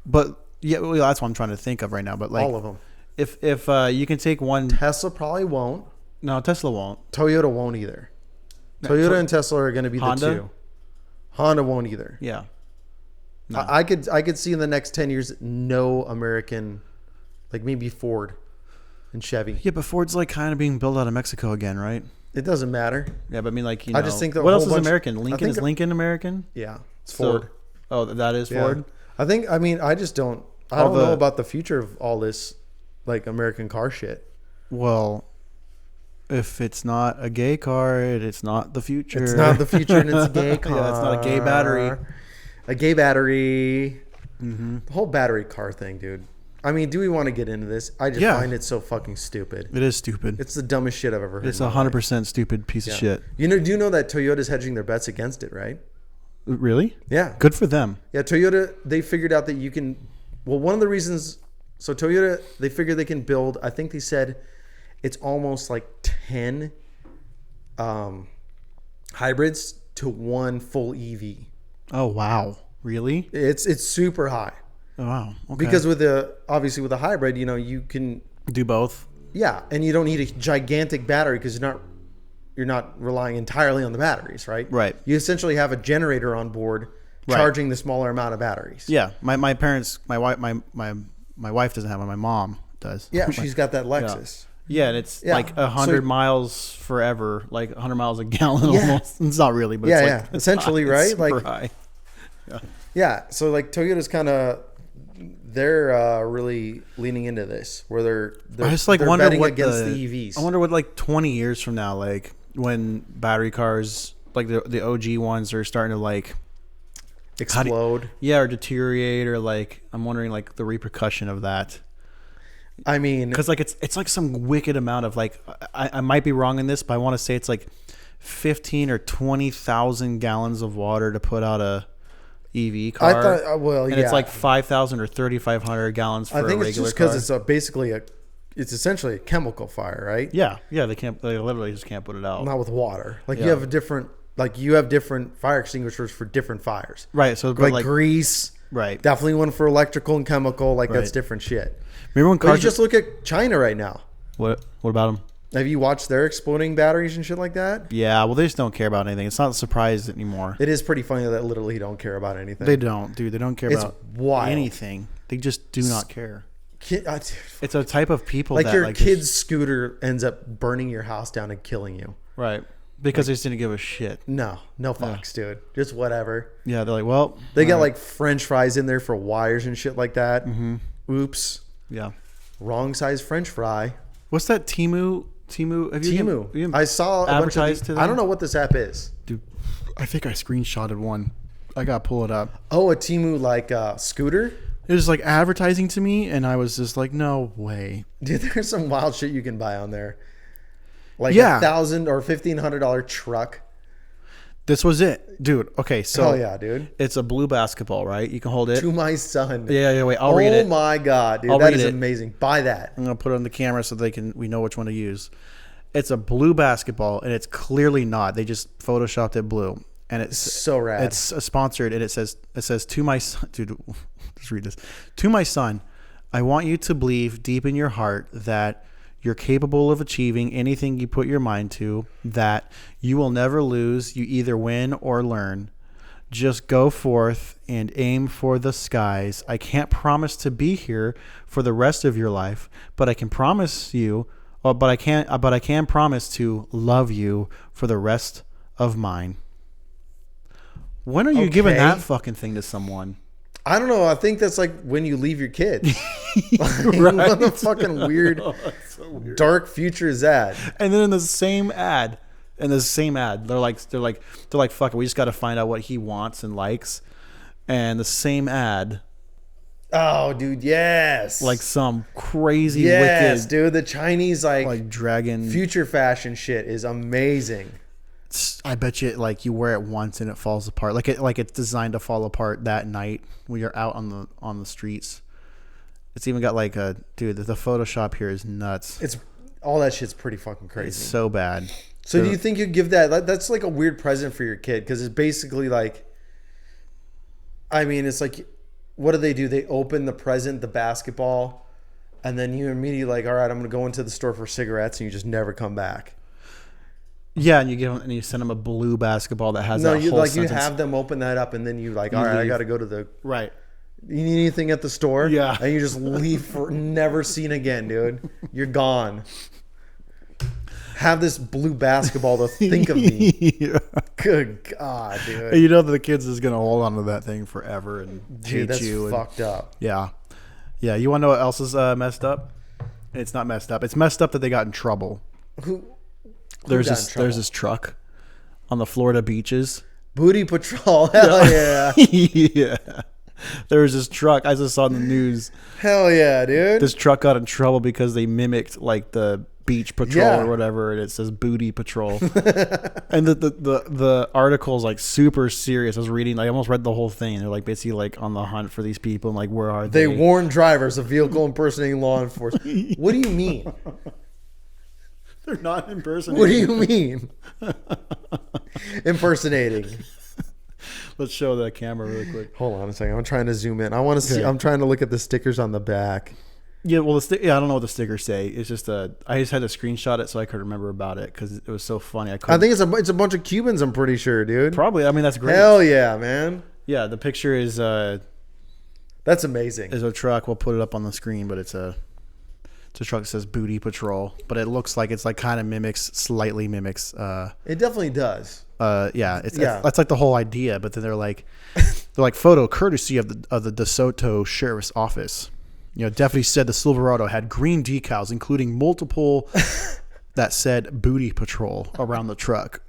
Speaker 2: But yeah, well, that's what I'm trying to think of right now. But like
Speaker 1: all of them.
Speaker 2: If you can take one.
Speaker 1: Tesla probably won't.
Speaker 2: No, Tesla won't.
Speaker 1: Toyota won't either. Toyota and Tesla are going to be the two. Honda won't either.
Speaker 2: Yeah. No.
Speaker 1: I could see in the next 10 years no American, like maybe Ford and Chevy.
Speaker 2: Yeah, but Ford's like kind of being built out of Mexico again, right?
Speaker 1: It doesn't matter.
Speaker 2: Yeah, but I mean, like,
Speaker 1: I just think that
Speaker 2: what else is American? Lincoln is Lincoln American?
Speaker 1: Yeah, it's Ford.
Speaker 2: Oh, that is Ford.
Speaker 1: I just don't. I don't know about the future of all this, like American car shit.
Speaker 2: Well, if it's not a gay car, it's not the future.
Speaker 1: It's not the future, and it's a gay car.
Speaker 2: Yeah, it's not a gay battery.
Speaker 1: A gay battery.
Speaker 2: Mm-hmm.
Speaker 1: The whole battery car thing, dude. I mean, do we want to get into this? I just find it so fucking stupid.
Speaker 2: It is stupid.
Speaker 1: It's the dumbest shit I've ever heard.
Speaker 2: It's 100% stupid piece of shit.
Speaker 1: Do you know that Toyota's hedging their bets against it, right?
Speaker 2: Really?
Speaker 1: Yeah.
Speaker 2: Good for them.
Speaker 1: Yeah, Toyota, they figured out that you can. Well, one of the reasons. So Toyota, they figured they can build. I think they said it's almost like 10 hybrids to one full EV.
Speaker 2: Oh wow! Really?
Speaker 1: It's super high.
Speaker 2: Oh wow! Okay.
Speaker 1: Because with the hybrid, you can
Speaker 2: do both.
Speaker 1: Yeah, and you don't need a gigantic battery because you're not relying entirely on the batteries, right?
Speaker 2: Right.
Speaker 1: You essentially have a generator on board charging the smaller amount of batteries.
Speaker 2: Yeah, my parents, my wife doesn't have one. My mom does.
Speaker 1: Yeah, she's got that Lexus.
Speaker 2: Yeah, and it's like 100 miles forever, like 100 miles a gallon almost. It's not really, but it's like
Speaker 1: essentially, right?
Speaker 2: It's super high.
Speaker 1: Yeah. So like Toyota's kind of they're really leaning into this, where they're
Speaker 2: I just like
Speaker 1: they're
Speaker 2: wonder
Speaker 1: betting
Speaker 2: what
Speaker 1: against the EVs.
Speaker 2: I wonder what like 20 years from now, like when battery cars, like the OG ones, are starting to like
Speaker 1: explode.
Speaker 2: Or deteriorate, or like I'm wondering like the repercussion of that.
Speaker 1: I mean,
Speaker 2: because like it's like some wicked amount of like I might be wrong in this, but I want to say it's like 15 or 20,000 gallons of water to put out a EV car.
Speaker 1: I thought,
Speaker 2: and it's like 5,000 or 3,500 gallons for a regular car. I think it's just
Speaker 1: because it's basically it's essentially a chemical fire, right?
Speaker 2: Yeah, they literally just can't put it out.
Speaker 1: Not with water. Like you have different fire extinguishers for different fires.
Speaker 2: Right. So
Speaker 1: like grease.
Speaker 2: Right.
Speaker 1: Definitely one for electrical and chemical. Like that's different shit.
Speaker 2: Remember when cars?
Speaker 1: You just look at China right now.
Speaker 2: What about them?
Speaker 1: Have you watched their exploding batteries and shit like that?
Speaker 2: Yeah, well, they just don't care about anything. It's not a surprise anymore.
Speaker 1: It is pretty funny that literally don't care about anything.
Speaker 2: They don't, dude. They don't care about
Speaker 1: wild.
Speaker 2: anything. They just do not care.
Speaker 1: It's
Speaker 2: a type of people
Speaker 1: like
Speaker 2: that
Speaker 1: your kid's scooter ends up burning your house down and killing you.
Speaker 2: Right. Because they just didn't give a shit.
Speaker 1: No fucks, dude. Just whatever.
Speaker 2: Yeah, they're like, well,
Speaker 1: they got like French fries in there for wires and shit like that. Mm-hmm. Oops.
Speaker 2: Yeah.
Speaker 1: Wrong size French fry.
Speaker 2: What's that Temu? Have you
Speaker 1: Temu. I saw
Speaker 2: advertised to them?
Speaker 1: I don't know what this app is.
Speaker 2: Dude, I think I screenshotted one. I gotta pull it up.
Speaker 1: Oh, a Temu like scooter?
Speaker 2: It was like advertising to me, and I was just like, no way.
Speaker 1: Dude, there's some wild shit you can buy on there. Like $1,000 or $1,500 truck.
Speaker 2: This was it, dude. Okay, so
Speaker 1: hell yeah, dude.
Speaker 2: It's a blue basketball, right? You can hold it.
Speaker 1: To my son.
Speaker 2: Yeah. Wait, I'll read it.
Speaker 1: Oh my god, dude, that is amazing. Buy that.
Speaker 2: I'm gonna put it on the camera so we know which one to use. It's a blue basketball, and it's clearly not. They just photoshopped it blue, and it's
Speaker 1: so rad.
Speaker 2: It's sponsored, and it says to my son, dude. Just read this. To my son, I want you to believe deep in your heart that you're capable of achieving anything you put your mind to, that you will never lose, you either win or learn. Just go forth and aim for the skies. I can't promise to be here for the rest of your life, but I can promise you, but I can promise to love you for the rest of mine. When are you giving that fucking thing to someone?
Speaker 1: I don't know. I think that's like when you leave your kids. Right. What the fucking weird, dark future is that?
Speaker 2: And then in the same ad, they're like, fuck it, we just got to find out what he wants and likes. And the same ad.
Speaker 1: Oh, dude, yes.
Speaker 2: Like some crazy, wicked,
Speaker 1: dude. The Chinese
Speaker 2: like dragon
Speaker 1: future fashion shit is amazing.
Speaker 2: I bet you like you wear it once and it falls apart. Like it's designed to fall apart that night when you're out on the streets. It's even got like the Photoshop here is nuts.
Speaker 1: It's all that shit's pretty fucking crazy.
Speaker 2: It's so bad.
Speaker 1: So do you think you'd give that's like a weird present for your kid? Because it's basically like, I mean, it's like, what do? They open the present, the basketball, and then you immediately like, all right, I'm gonna go into the store for cigarettes, and you just never come back.
Speaker 2: Yeah, and you send them a blue basketball that has that whole sentence.
Speaker 1: You have them open that up, and then you like, all right, I got to go to the
Speaker 2: right.
Speaker 1: You need anything at the store?
Speaker 2: Yeah,
Speaker 1: and you just leave for never seen again, dude. You're gone. Have this blue basketball to think of me. Yeah. Good God, dude.
Speaker 2: You know that the kids is gonna hold on to that thing forever and hate
Speaker 1: that's
Speaker 2: you.
Speaker 1: Fucked up.
Speaker 2: Yeah. You want to know what else is messed up? It's not messed up. It's messed up that they got in trouble. There's this truck on the Florida beaches.
Speaker 1: Booty patrol. Hell yeah.
Speaker 2: Yeah. There was this truck. I just saw in the news.
Speaker 1: Hell yeah, dude.
Speaker 2: This truck got in trouble because they mimicked like the beach patrol or whatever, and it says booty patrol. And the article is like super serious. I was reading, I almost read the whole thing. They're like basically like on the hunt for these people and like where are they?
Speaker 1: They warn drivers of vehicle impersonating law enforcement. What do you mean?
Speaker 2: They're not impersonating.
Speaker 1: What do you mean? Impersonating.
Speaker 2: Let's show the camera really quick.
Speaker 1: Hold on a second. I'm trying to zoom in. I want to see. I'm trying to look at the stickers on the back.
Speaker 2: Yeah, well, I don't know what the stickers say. It's just I just had to screenshot it so I could remember about it because it was so funny. I
Speaker 1: think it's a bunch of Cubans. I'm pretty sure, dude.
Speaker 2: Probably. I mean, that's great.
Speaker 1: Hell yeah, man.
Speaker 2: Yeah, the picture is.
Speaker 1: That's amazing.
Speaker 2: Is a truck. We'll put it up on the screen, but it's a truck that says Booty Patrol, but it looks like it's like kind of slightly mimics.
Speaker 1: It definitely does.
Speaker 2: That's like the whole idea. But then they're like, They're like photo courtesy of the DeSoto Sheriff's Office. Deputies said the Silverado had green decals, including multiple that said "Booty Patrol" around the truck.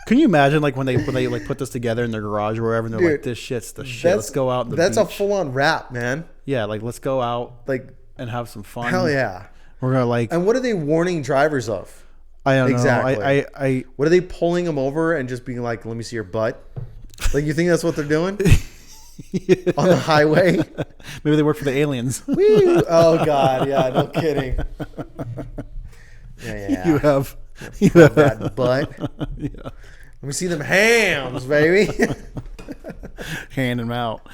Speaker 2: Can you imagine when they like put this together in their garage or wherever, and they're like, "This shit's the shit. Let's go out."
Speaker 1: That's beach. A full-on rap, man.
Speaker 2: Yeah, let's go out and have some fun.
Speaker 1: Hell yeah.
Speaker 2: We're gonna
Speaker 1: And what are they warning drivers of?
Speaker 2: I don't know.
Speaker 1: Exactly. What are they pulling them over and just being like, "Let me see your butt"? You think that's what they're doing? Yeah. On the highway?
Speaker 2: Maybe they work for the aliens.
Speaker 1: Woo. Oh God, yeah, no kidding. Yeah.
Speaker 2: You have
Speaker 1: that butt.
Speaker 2: Yeah.
Speaker 1: Let me see them hams, baby.
Speaker 2: Hand them out.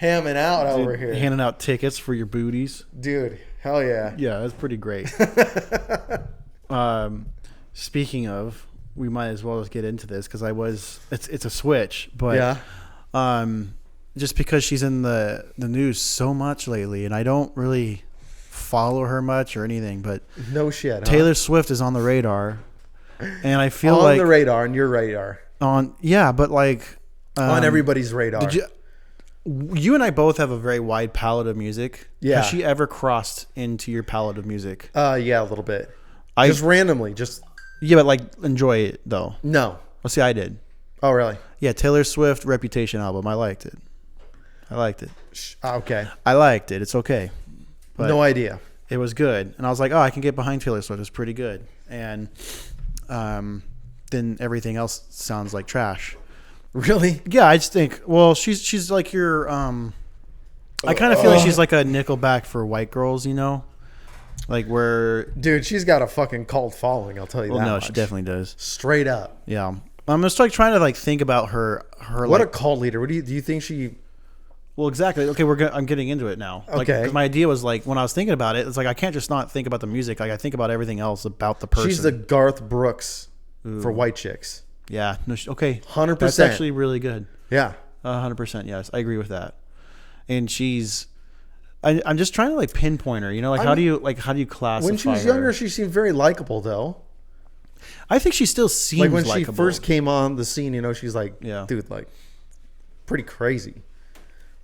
Speaker 1: Hamming out over here.
Speaker 2: Handing out tickets for your booties.
Speaker 1: Dude, hell yeah.
Speaker 2: Yeah, that's pretty great. Speaking of, we might as well just get into this because it's a switch, but yeah. Just because she's in the news so much lately, and I don't really follow her much or anything, but
Speaker 1: no shit.
Speaker 2: Taylor Swift is on the radar, and I feel
Speaker 1: on the radar, on your radar.
Speaker 2: On
Speaker 1: everybody's radar.
Speaker 2: You and I both have a very wide palette of music.
Speaker 1: Yeah.
Speaker 2: Has she ever crossed into your palette of music?
Speaker 1: Yeah, a little bit. Just randomly,
Speaker 2: Yeah, but enjoy it though.
Speaker 1: No.
Speaker 2: Well, see, I did.
Speaker 1: Oh, really?
Speaker 2: Yeah, Taylor Swift Reputation album. I liked it.
Speaker 1: Okay.
Speaker 2: I liked it. It's okay. But
Speaker 1: no idea.
Speaker 2: It was good. And I was like, oh, I can get behind Taylor Swift. It's pretty good. And then everything else sounds like trash.
Speaker 1: Really?
Speaker 2: Yeah, I just think, well, she's like your, I kind of feel like she's like a Nickelback for white girls, where.
Speaker 1: Dude, she's got a fucking cult following, I'll tell you that
Speaker 2: No,
Speaker 1: much.
Speaker 2: she definitely does.
Speaker 1: Straight up.
Speaker 2: Yeah. I'm just trying to think about her.
Speaker 1: What a cult leader. What do you think she...
Speaker 2: Well, exactly. Okay, I'm getting into it now.
Speaker 1: Okay.
Speaker 2: 'Cause my idea was when I was thinking about it, it's I can't just not think about the music. I think about everything else about the person.
Speaker 1: She's the Garth Brooks for white chicks.
Speaker 2: Yeah. No. Okay.
Speaker 1: 100%.
Speaker 2: That's actually really good.
Speaker 1: Yeah.
Speaker 2: 100%. Yes, I agree with that. And she's. I'm just trying to pinpoint her. How do you classify?
Speaker 1: When she was younger, she seemed very likable, though.
Speaker 2: I think she still seems
Speaker 1: when
Speaker 2: likable.
Speaker 1: she first came on the scene. She's
Speaker 2: yeah.
Speaker 1: Dude, pretty crazy.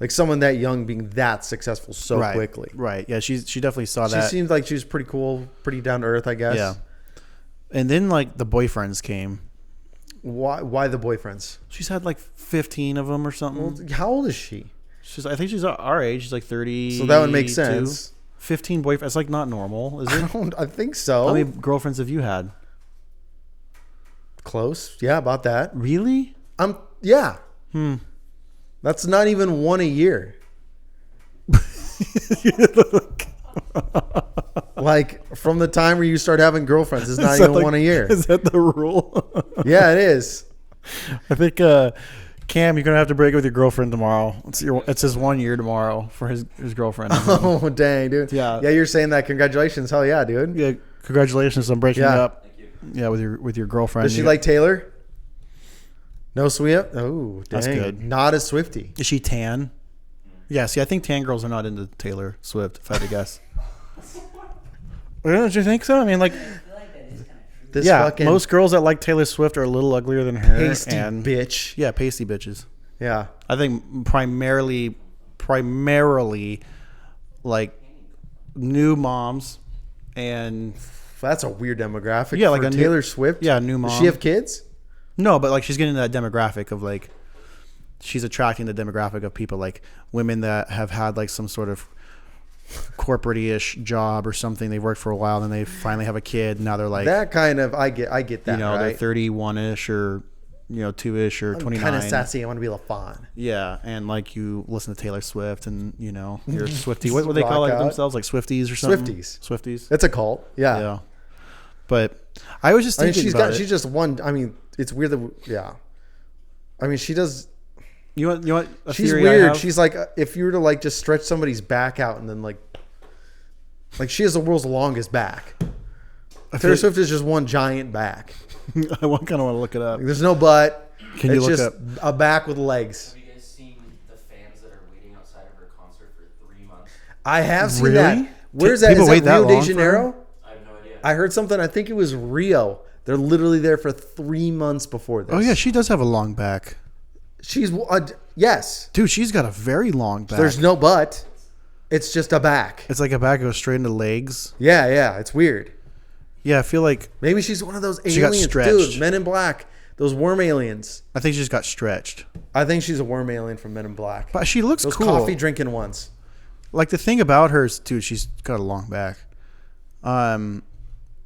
Speaker 1: Someone that young being that successful so quickly.
Speaker 2: Right. Yeah, she definitely saw that.
Speaker 1: She seemed like she was pretty cool, pretty down to earth, I guess.
Speaker 2: Yeah. And then the boyfriends came.
Speaker 1: Why the boyfriends?
Speaker 2: She's had 15 of them or something.
Speaker 1: Well, how old is she?
Speaker 2: I think she's our age. She's 30.
Speaker 1: So that would make sense.
Speaker 2: 15 boyfriends. That's not normal, is it?
Speaker 1: I think so.
Speaker 2: How many girlfriends have you had?
Speaker 1: Close. Yeah, about that.
Speaker 2: Really?
Speaker 1: Yeah. That's not even one a year. From the time where you start having girlfriends, it's not even one a year.
Speaker 2: Is that the rule?
Speaker 1: Yeah, it is.
Speaker 2: I think Cam, you're gonna have to break up with your girlfriend tomorrow. It's his 1 year tomorrow for his girlfriend.
Speaker 1: Oh dang, dude.
Speaker 2: Yeah.
Speaker 1: Yeah, you're saying that. Congratulations. Hell yeah, dude.
Speaker 2: Yeah, congratulations on breaking up.
Speaker 4: Thank you.
Speaker 2: Yeah, with your girlfriend.
Speaker 1: Does she like Taylor? No Swift? Oh, dang.
Speaker 2: That's good.
Speaker 1: Not a Swiftie.
Speaker 2: Is she tan? Yeah, see, I think tan girls are not into Taylor Swift, if I had to guess. Don't you think so? I mean,
Speaker 4: I feel like that is kind of true.
Speaker 1: This
Speaker 2: most girls that like Taylor Swift are a little uglier than her.
Speaker 1: Pasty bitch.
Speaker 2: Yeah, pasty bitches.
Speaker 1: Yeah.
Speaker 2: I think primarily new moms and...
Speaker 1: That's a weird demographic.
Speaker 2: Yeah,
Speaker 1: for Taylor Swift?
Speaker 2: Yeah, new mom.
Speaker 1: Does she have kids?
Speaker 2: No, but she's getting that demographic of she's attracting the demographic of people women that have had some sort of corporate-ish job or something. They've worked for a while, and then they finally have a kid. And now they're
Speaker 1: that kind of I get that.
Speaker 2: They're 31-ish or 2-ish or 29.
Speaker 1: Kind of sassy. I want to be LaFon.
Speaker 2: Yeah, and you listen to Taylor Swift, and you're a Swiftie. What do they call themselves? Swifties or something? Swifties.
Speaker 1: It's a cult. Yeah.
Speaker 2: Yeah. But I was just thinking
Speaker 1: she's just one. I mean, it's weird that she does.
Speaker 2: You want a
Speaker 1: she's
Speaker 2: theory
Speaker 1: weird. She's if you were to just stretch somebody's back out and then she has the world's longest back. Taylor Swift is just one giant back.
Speaker 2: I kind of want to look it up.
Speaker 1: There's no butt.
Speaker 2: Can you look up
Speaker 1: a back with legs?
Speaker 4: Have you guys seen the fans that are waiting outside of her concert for 3 months?
Speaker 1: I have seen
Speaker 2: Really?
Speaker 1: that. Where's that?
Speaker 2: People
Speaker 1: Is
Speaker 2: wait
Speaker 1: that Rio
Speaker 2: that
Speaker 1: de
Speaker 2: long for
Speaker 1: Janeiro?
Speaker 4: I have no idea.
Speaker 1: I heard something. I think it was Rio. They're literally there for 3 months before this.
Speaker 2: Oh yeah, she does have a long back.
Speaker 1: She's yes.
Speaker 2: Dude, she's got a very long back.
Speaker 1: There's no butt. It's just a back.
Speaker 2: It's like a back goes straight into legs.
Speaker 1: Yeah. It's weird.
Speaker 2: Yeah, I feel like
Speaker 1: Maybe she's one of those
Speaker 2: She got
Speaker 1: aliens,
Speaker 2: stretched.
Speaker 1: dude. Men in Black, those worm aliens.
Speaker 2: I think she just got stretched.
Speaker 1: I think she's a worm alien from Men in Black.
Speaker 2: But she looks
Speaker 1: Those
Speaker 2: cool.
Speaker 1: coffee drinking ones.
Speaker 2: Like the thing about her is, dude, she's got a long back.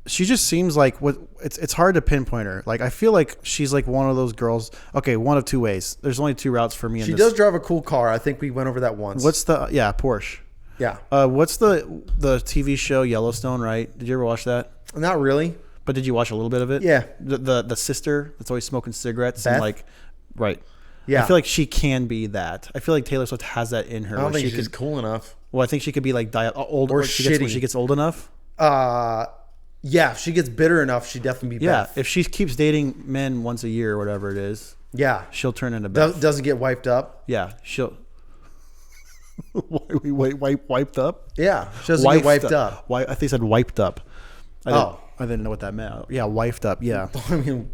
Speaker 2: She just seems like what it's hard to pinpoint her. Like I feel like she's like one of those girls. Okay, one of two ways. There's only two routes for me.
Speaker 1: She does drive a cool car. I think we went over that once.
Speaker 2: What's the Porsche?
Speaker 1: Yeah.
Speaker 2: What's the TV show Yellowstone? Right? Did you ever watch that?
Speaker 1: Not really.
Speaker 2: But did you watch a little bit of it?
Speaker 1: Yeah.
Speaker 2: The sister that's always smoking cigarettes
Speaker 1: Beth?
Speaker 2: and like, right.
Speaker 1: Yeah.
Speaker 2: I feel like she can be that. I feel like Taylor Swift has that in her.
Speaker 1: I don't
Speaker 2: where
Speaker 1: think
Speaker 2: she
Speaker 1: she's
Speaker 2: could,
Speaker 1: cool enough.
Speaker 2: well, I think she could be like old
Speaker 1: Or
Speaker 2: when
Speaker 1: shitty.
Speaker 2: she gets old enough.
Speaker 1: Yeah, if she gets bitter enough, she'd definitely be
Speaker 2: Yeah.
Speaker 1: Beth.
Speaker 2: If she keeps dating men once a year or whatever it is,
Speaker 1: Yeah.
Speaker 2: she'll turn into Beth.
Speaker 1: Doesn't get wiped up.
Speaker 2: Yeah. She'll. Wiped up?
Speaker 1: Yeah. She doesn't get wiped up.
Speaker 2: I think he said wiped up. I
Speaker 1: Oh.
Speaker 2: didn't know what that meant. Yeah, wiped up. Yeah.
Speaker 1: I mean,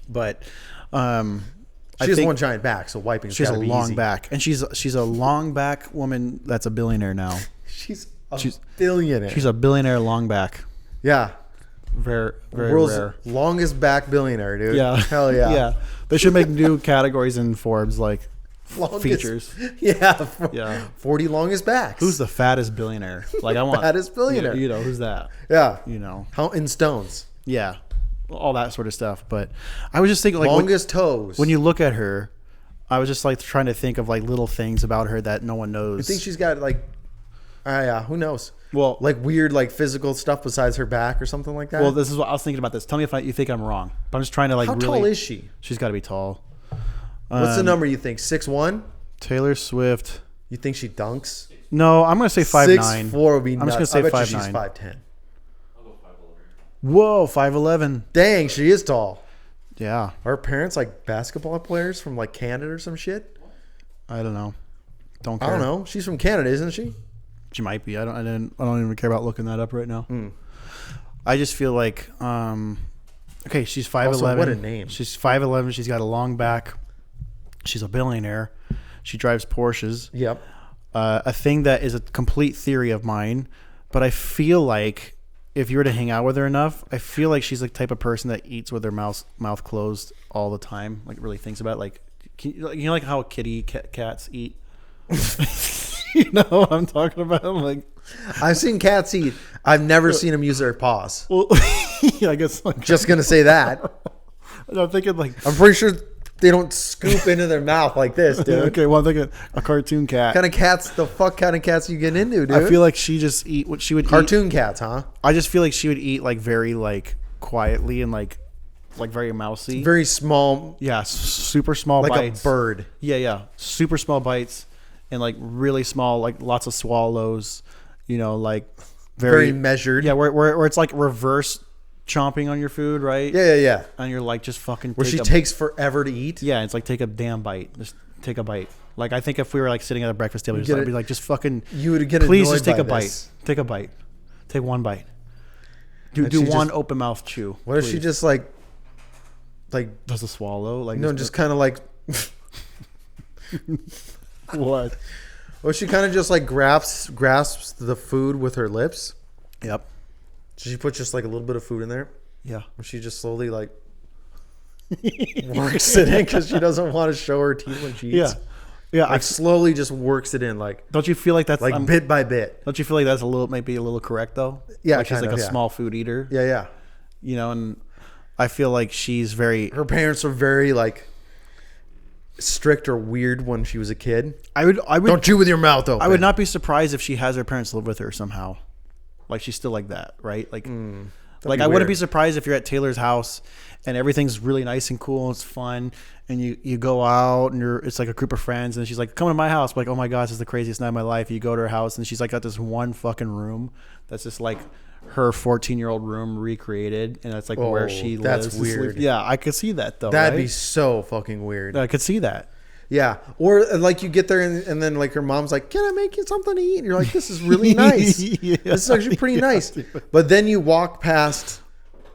Speaker 2: But
Speaker 1: she
Speaker 2: I
Speaker 1: has
Speaker 2: think
Speaker 1: one giant back, so wiping.
Speaker 2: she has a long back. And she's a long back woman that's a billionaire now.
Speaker 1: She's a billionaire.
Speaker 2: She's a billionaire long back.
Speaker 1: Yeah.
Speaker 2: Very, very
Speaker 1: World's
Speaker 2: rare.
Speaker 1: longest back billionaire, dude.
Speaker 2: Yeah.
Speaker 1: Hell yeah.
Speaker 2: Yeah. They should make new categories in Forbes like
Speaker 1: Longest,
Speaker 2: features.
Speaker 1: Yeah.
Speaker 2: Yeah.
Speaker 1: 40 longest backs.
Speaker 2: Who's the fattest billionaire? Like I want
Speaker 1: Fattest billionaire.
Speaker 2: You know who's that?
Speaker 1: Yeah.
Speaker 2: You know.
Speaker 1: How in stones.
Speaker 2: Yeah. All that sort of stuff. But I was just thinking like
Speaker 1: Longest toes.
Speaker 2: when you look at her, I was just like trying to think of like little things about her that no one knows.
Speaker 1: You think she's got like, yeah, who knows?
Speaker 2: Well,
Speaker 1: Like weird, like physical stuff besides her back or something like that.
Speaker 2: well, this is what I was thinking about this. Tell me if you think I'm wrong. But I'm just trying to like
Speaker 1: How
Speaker 2: really.
Speaker 1: tall is she?
Speaker 2: She's got to be tall.
Speaker 1: What's the number you think? 6'1"?
Speaker 2: Taylor Swift.
Speaker 1: You think she dunks?
Speaker 2: No, I'm gonna say 5'9".
Speaker 1: 6'4" would be
Speaker 2: I'm
Speaker 1: nuts.
Speaker 2: just gonna say
Speaker 1: I bet you
Speaker 2: 5'9".
Speaker 1: she's 5'10".
Speaker 4: I'll go 5'11".
Speaker 2: Whoa, 5'11".
Speaker 1: Dang, she is tall.
Speaker 2: Yeah,
Speaker 1: Are her parents like basketball players from like Canada or some shit?
Speaker 2: I don't know. Don't
Speaker 1: I
Speaker 2: care.
Speaker 1: don't know. She's from Canada, isn't she?
Speaker 2: She might be. I don't even care about looking that up right now.
Speaker 1: Hmm.
Speaker 2: I just feel like okay, she's 5'11".
Speaker 1: Also, what a name.
Speaker 2: She's 5'11". She's got a long back. She's a billionaire. She drives Porsches.
Speaker 1: Yep.
Speaker 2: A thing that is a complete theory of mine, but I feel like if you were to hang out with her enough, I feel like she's the type of person that eats with her mouth closed all the time. Like really thinks about it. Like you know like how cats eat. You know what I'm talking about? Like,
Speaker 1: I've seen cats eat. I've never seen them use their paws.
Speaker 2: well, yeah, I guess. Like,
Speaker 1: Just gonna say that.
Speaker 2: I'm thinking like,
Speaker 1: I'm pretty sure they don't scoop into their mouth like this, dude.
Speaker 2: okay, well, I'm thinking a cartoon cat.
Speaker 1: What kind of cats? The fuck kind of cats you get into, dude?
Speaker 2: I feel like she just eat what she would eat.
Speaker 1: cartoon cats, huh?
Speaker 2: I just feel like she would eat like very like quietly and like very mousy.
Speaker 1: Very small,
Speaker 2: Yeah, super small
Speaker 1: like
Speaker 2: bites.
Speaker 1: a bird.
Speaker 2: Yeah, super small bites, and like really small, like lots of swallows. You know, like
Speaker 1: Very measured.
Speaker 2: Yeah, where it's like reverse chomping on your food, right?
Speaker 1: Yeah.
Speaker 2: And you're like just fucking.
Speaker 1: Where she takes forever to eat.
Speaker 2: Yeah, it's like take a damn bite. Just take a bite. Like I think if we were like sitting at a breakfast table,
Speaker 1: get
Speaker 2: I'd
Speaker 1: it-
Speaker 2: be like, just fucking.
Speaker 1: You would get
Speaker 2: Please
Speaker 1: annoyed
Speaker 2: just take
Speaker 1: by
Speaker 2: a bite.
Speaker 1: this.
Speaker 2: Take a bite. Take one bite. Do
Speaker 1: And she
Speaker 2: one
Speaker 1: just-
Speaker 2: open mouth chew.
Speaker 1: What if she
Speaker 2: please.
Speaker 1: just like
Speaker 2: does a swallow? Like
Speaker 1: no, just kind of like.
Speaker 2: what?
Speaker 1: Or she kind of just like grasps the food with her lips.
Speaker 2: Yep.
Speaker 1: So she puts just like a little bit of food in there.
Speaker 2: Yeah.
Speaker 1: And she just slowly like works it in because she doesn't want to show her teeth when she eats.
Speaker 2: Yeah.
Speaker 1: Like slowly just works it in like
Speaker 2: Don't you feel like that's
Speaker 1: bit by bit.
Speaker 2: Don't you feel like that's might be a little correct though?
Speaker 1: Yeah,
Speaker 2: like she's like
Speaker 1: kind
Speaker 2: a
Speaker 1: of, yeah.
Speaker 2: small food eater.
Speaker 1: Yeah.
Speaker 2: You know, and I feel like she's very.
Speaker 1: Her parents are very like strict or weird when she was a kid.
Speaker 2: I would.
Speaker 1: Don't chew with your mouth open.
Speaker 2: I would not be surprised if she has her parents live with her somehow. Like she's still like that, right? Like, like
Speaker 1: be
Speaker 2: I wouldn't
Speaker 1: weird.
Speaker 2: be surprised if you're at Taylor's house and everything's really nice and cool and it's fun, and you go out and it's like a group of friends and she's like, come to my house. I'm like, oh my gosh, this is the craziest night of my life. You go to her house and she's like got this one fucking room that's just like her 14-year-old room recreated, and that's like where
Speaker 1: Oh,
Speaker 2: she
Speaker 1: that's
Speaker 2: lives.
Speaker 1: weird.
Speaker 2: Yeah, I could see that though.
Speaker 1: That'd
Speaker 2: right?
Speaker 1: be so fucking weird.
Speaker 2: I could see that.
Speaker 1: Yeah. Or like you get there and then like her mom's like, can I make you something to eat? And you're like, this is really nice.
Speaker 2: Yeah.
Speaker 1: This is actually pretty nice. But then you walk past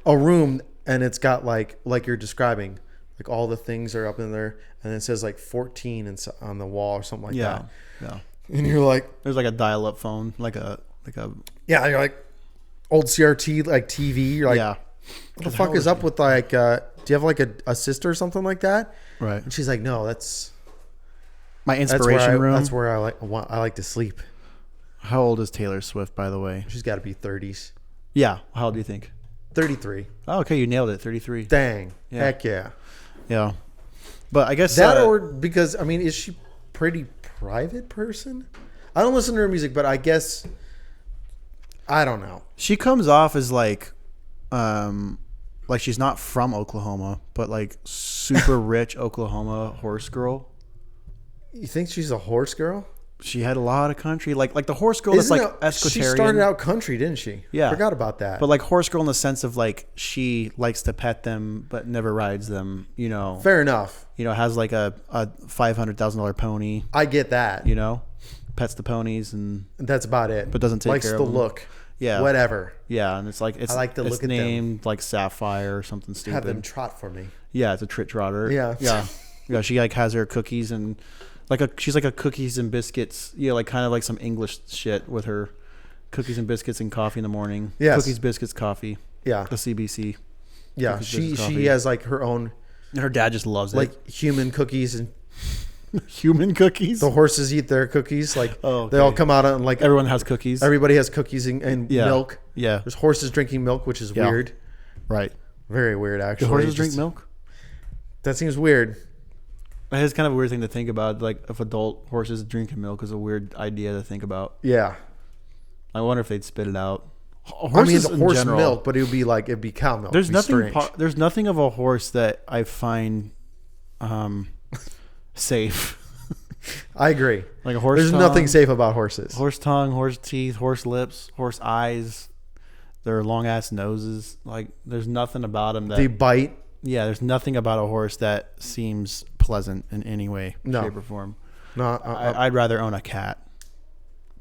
Speaker 1: a room and it's got like you're describing, like all the things are up in there and it says like 14 on the wall or something like that.
Speaker 2: Yeah.
Speaker 1: And you're like,
Speaker 2: There's like a dial-up phone, like a.
Speaker 1: yeah, you're like old CRT like TV. You're like,
Speaker 2: Yeah.
Speaker 1: what the fuck is up with like? Do you have like a sister or something like that?
Speaker 2: Right.
Speaker 1: And she's like, no, that's
Speaker 2: My inspiration room.
Speaker 1: That's where I like to sleep.
Speaker 2: How old is Taylor Swift, by the way?
Speaker 1: She's got to be 30s.
Speaker 2: Yeah. How old do you think?
Speaker 1: 33.
Speaker 2: Oh, okay. You nailed it. 33.
Speaker 1: Dang.
Speaker 2: Yeah.
Speaker 1: Heck yeah.
Speaker 2: Yeah. But I guess
Speaker 1: That or because, I mean, is she pretty private person? I don't listen to her music, but I guess, I don't know.
Speaker 2: she comes off as like she's not from Oklahoma, but like super rich Oklahoma horse girl.
Speaker 1: You think she's a horse girl?
Speaker 2: She had a lot of country, like the horse girl that's like Escotarian.
Speaker 1: She started out country, didn't she?
Speaker 2: Yeah.
Speaker 1: Forgot about that.
Speaker 2: But like horse girl in the sense of like she likes to pet them but never rides them, you know.
Speaker 1: Fair enough.
Speaker 2: You know, has like a $500,000 pony,
Speaker 1: I get that.
Speaker 2: you know, pets the ponies and
Speaker 1: That's about it.
Speaker 2: But doesn't take
Speaker 1: Likes
Speaker 2: care
Speaker 1: the
Speaker 2: of them.
Speaker 1: look.
Speaker 2: Yeah.
Speaker 1: Whatever.
Speaker 2: yeah, and it's like it's
Speaker 1: I like to
Speaker 2: it's
Speaker 1: look at them.
Speaker 2: named like Sapphire or something stupid.
Speaker 1: Have them trot for me.
Speaker 2: Yeah, it's a trit trotter.
Speaker 1: Yeah.
Speaker 2: Yeah. She like has her cookies and she's like a cookies and biscuits. Yeah, like kind of like some English shit with her cookies and biscuits and coffee in the morning.
Speaker 1: Yes.
Speaker 2: Cookies, biscuits, coffee.
Speaker 1: Yeah.
Speaker 2: The CBC.
Speaker 1: Yeah.
Speaker 2: Cookies,
Speaker 1: She
Speaker 2: biscuits, coffee.
Speaker 1: she has like her own
Speaker 2: And her dad just loves
Speaker 1: like human cookies, and
Speaker 2: it. Human cookies.
Speaker 1: the horses eat their cookies. Like
Speaker 2: Oh,
Speaker 1: they all
Speaker 2: okay.
Speaker 1: come out on like
Speaker 2: Everyone has cookies.
Speaker 1: everybody has cookies and
Speaker 2: Yeah.
Speaker 1: milk.
Speaker 2: Yeah.
Speaker 1: There's horses drinking milk, which is
Speaker 2: Yeah.
Speaker 1: weird.
Speaker 2: Right.
Speaker 1: Very weird, actually.
Speaker 2: Do horses
Speaker 1: Just-
Speaker 2: drink milk?
Speaker 1: That seems weird.
Speaker 2: It's kind of a weird thing to think about. Like if adult horses drinking milk is a weird idea to think about.
Speaker 1: Yeah.
Speaker 2: I wonder if they'd spit it out.
Speaker 1: I mean,
Speaker 2: Horses
Speaker 1: the
Speaker 2: in
Speaker 1: horse
Speaker 2: general,
Speaker 1: milk, but it'd be cow milk.
Speaker 2: There's
Speaker 1: It'd be
Speaker 2: nothing.
Speaker 1: strange.
Speaker 2: There's nothing of a horse that I find safe.
Speaker 1: I agree.
Speaker 2: Like a horse.
Speaker 1: There's
Speaker 2: tongue,
Speaker 1: nothing safe about horses.
Speaker 2: Horse tongue, horse teeth, horse lips, horse eyes. Their long ass noses. Like there's nothing about them that.
Speaker 1: They bite.
Speaker 2: Yeah, there's nothing about a horse that seems pleasant in any way,
Speaker 1: No.
Speaker 2: shape, or form.
Speaker 1: No,
Speaker 2: I'd rather own a cat,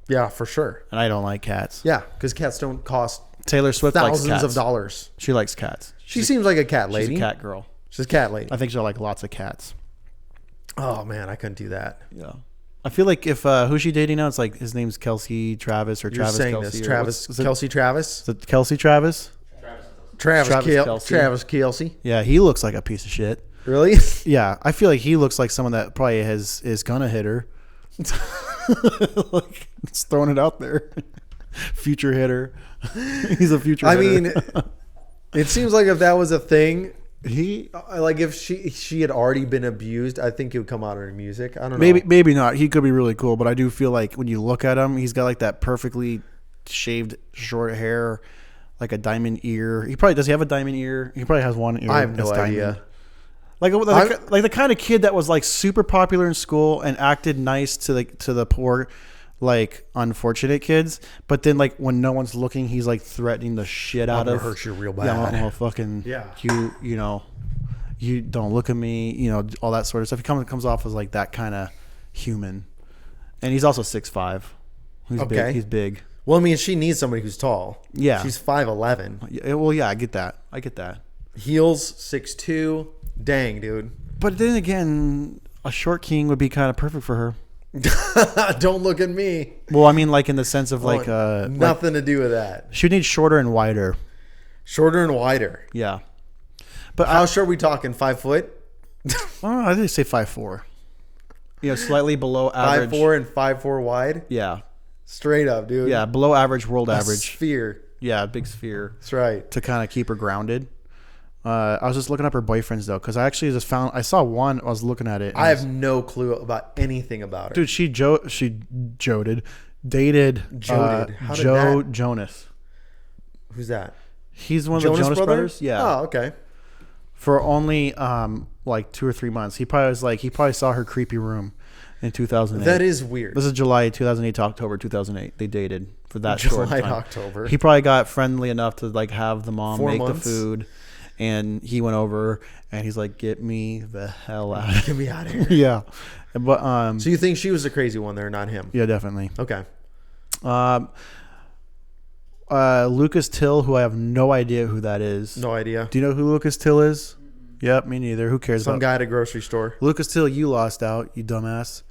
Speaker 1: yeah, for sure.
Speaker 2: and I don't like cats.
Speaker 1: Yeah, because cats don't cost
Speaker 2: Taylor Swift likes
Speaker 1: thousands
Speaker 2: cats.
Speaker 1: of dollars.
Speaker 2: She likes cats.
Speaker 1: She seems like a cat
Speaker 2: She's
Speaker 1: lady.
Speaker 2: a cat girl.
Speaker 1: She's a cat lady.
Speaker 2: I think she'll like lots of cats.
Speaker 1: Oh man, I couldn't do that.
Speaker 2: Yeah. I feel like if who's she dating now? It's like his name's Kelsey Travis or
Speaker 1: You're
Speaker 2: Travis
Speaker 1: saying
Speaker 2: Kelsey.
Speaker 1: this,
Speaker 2: or
Speaker 1: Travis
Speaker 2: what's- is it-
Speaker 1: Kelsey Travis,
Speaker 2: Is it Kelsey Travis?
Speaker 1: Travis
Speaker 2: Kelsey.
Speaker 1: Travis Kelsey.
Speaker 2: Yeah, he looks like a piece of shit.
Speaker 1: Really?
Speaker 2: Yeah, I feel like he looks like someone that probably is gonna hit her. Like, just throwing it out there. Future hitter. He's a future
Speaker 1: I
Speaker 2: hitter.
Speaker 1: mean, it seems like if that was a thing,
Speaker 2: he
Speaker 1: like if she had already been abused, I think it would come out in her music. I don't know.
Speaker 2: maybe not. He could be really cool, but I do feel like when you look at him, he's got like that perfectly shaved short hair, like a diamond ear. Does he have a diamond ear? He probably has one ear.
Speaker 1: I have no
Speaker 2: that's diamond.
Speaker 1: idea.
Speaker 2: Like the kind of kid that was like super popular in school and acted nice to the poor, like unfortunate kids, but then like when no one's looking, he's like threatening the shit out
Speaker 1: gonna
Speaker 2: of.
Speaker 1: hurt you real
Speaker 2: Yeah,
Speaker 1: bad.
Speaker 2: well, fucking
Speaker 1: Yeah.
Speaker 2: You know, you don't look at me. You know, all that sort of stuff. He comes off as like that kind of human, and he's also 6'5". He's
Speaker 1: Okay.
Speaker 2: big. He's big.
Speaker 1: Well, I mean, she needs somebody who's tall.
Speaker 2: Yeah.
Speaker 1: She's 5'11".
Speaker 2: Yeah, well, yeah, I get that.
Speaker 1: Heels 6'2". Dang, dude.
Speaker 2: But then again, a short king would be kind of perfect for her.
Speaker 1: Don't look at me.
Speaker 2: Well, I mean, like in the sense of like
Speaker 1: Nothing to do with that.
Speaker 2: she would need shorter and wider.
Speaker 1: Shorter and wider.
Speaker 2: Yeah. But
Speaker 1: How short are we talking? 5 foot?
Speaker 2: I didn't say 5'4". You know, slightly below average.
Speaker 1: 5'4" and 5'4" wide?
Speaker 2: Yeah.
Speaker 1: Straight up, dude.
Speaker 2: Yeah, below average, world
Speaker 1: A
Speaker 2: average.
Speaker 1: sphere.
Speaker 2: Yeah, big sphere
Speaker 1: That's right.
Speaker 2: to kind of keep her grounded. I was just looking up her boyfriends though, because I actually just found I saw one. I was looking at it.
Speaker 1: I have no clue about anything about her.
Speaker 2: Dude, she dated
Speaker 1: Joded. How did
Speaker 2: Joe
Speaker 1: that-
Speaker 2: Jonas.
Speaker 1: Who's that?
Speaker 2: He's one of the Jonas Brothers. Yeah.
Speaker 1: Oh, okay.
Speaker 2: For only like 2 or 3 months. He probably saw her creepy room in 2008.
Speaker 1: That is weird.
Speaker 2: This is July 2008 to October 2008. They dated for that short
Speaker 1: July,
Speaker 2: time.
Speaker 1: October.
Speaker 2: He probably got friendly enough to like have the mom
Speaker 1: 4
Speaker 2: make
Speaker 1: months?
Speaker 2: the food, and he went over and he's like, "Get me the hell out!" of
Speaker 1: Get me out of here.
Speaker 2: Yeah, but
Speaker 1: So you think she was the crazy one there, not him?
Speaker 2: yeah, definitely.
Speaker 1: Okay.
Speaker 2: Lucas Till, who I have no idea who that is.
Speaker 1: No idea.
Speaker 2: Do you know who Lucas Till is? Yep, me neither. Who cares
Speaker 1: Some
Speaker 2: about
Speaker 1: guy at a grocery store.
Speaker 2: Lucas Till? You lost out, you dumbass.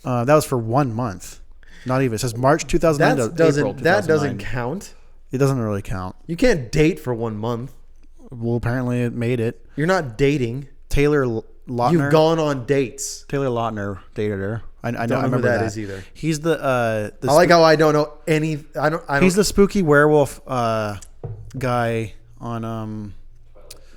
Speaker 2: That was for 1 month. Not even. It says March 2009 to April 2009.
Speaker 1: That doesn't count.
Speaker 2: It doesn't really count.
Speaker 1: You can't date for 1 month.
Speaker 2: Well, apparently it made it.
Speaker 1: You're not dating.
Speaker 2: Taylor Lautner.
Speaker 1: You've gone on dates.
Speaker 2: Taylor Lautner dated her. I know. I
Speaker 1: Don't know
Speaker 2: remember
Speaker 1: who that is either.
Speaker 2: He's the.
Speaker 1: I like how I don't know any. I don't.
Speaker 2: He's the spooky werewolf guy on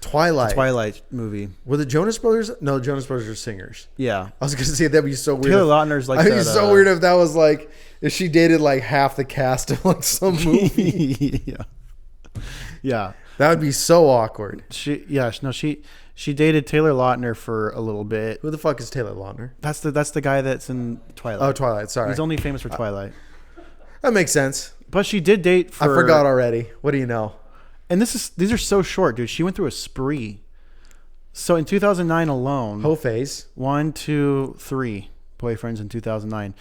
Speaker 1: Twilight.
Speaker 2: the Twilight movie.
Speaker 1: Were the Jonas Brothers? No, Jonas Brothers are singers.
Speaker 2: Yeah.
Speaker 1: I was gonna say that'd be so weird.
Speaker 2: Taylor Lautner's like.
Speaker 1: I'd be
Speaker 2: that,
Speaker 1: so weird if that was like if she dated like half the cast of like some movie.
Speaker 2: Yeah. Yeah.
Speaker 1: That would be so awkward.
Speaker 2: She dated Taylor Lautner for a little bit.
Speaker 1: Who the fuck is Taylor Lautner?
Speaker 2: That's the guy that's in Twilight.
Speaker 1: Oh, Twilight. Sorry.
Speaker 2: He's only famous for Twilight.
Speaker 1: That makes sense.
Speaker 2: But she did date for.
Speaker 1: I forgot already. What do you know?
Speaker 2: And these are so short, dude. She went through a spree. So in 2009 alone,
Speaker 1: Whole phase.
Speaker 2: 1, 2, 3 boyfriends in 2009.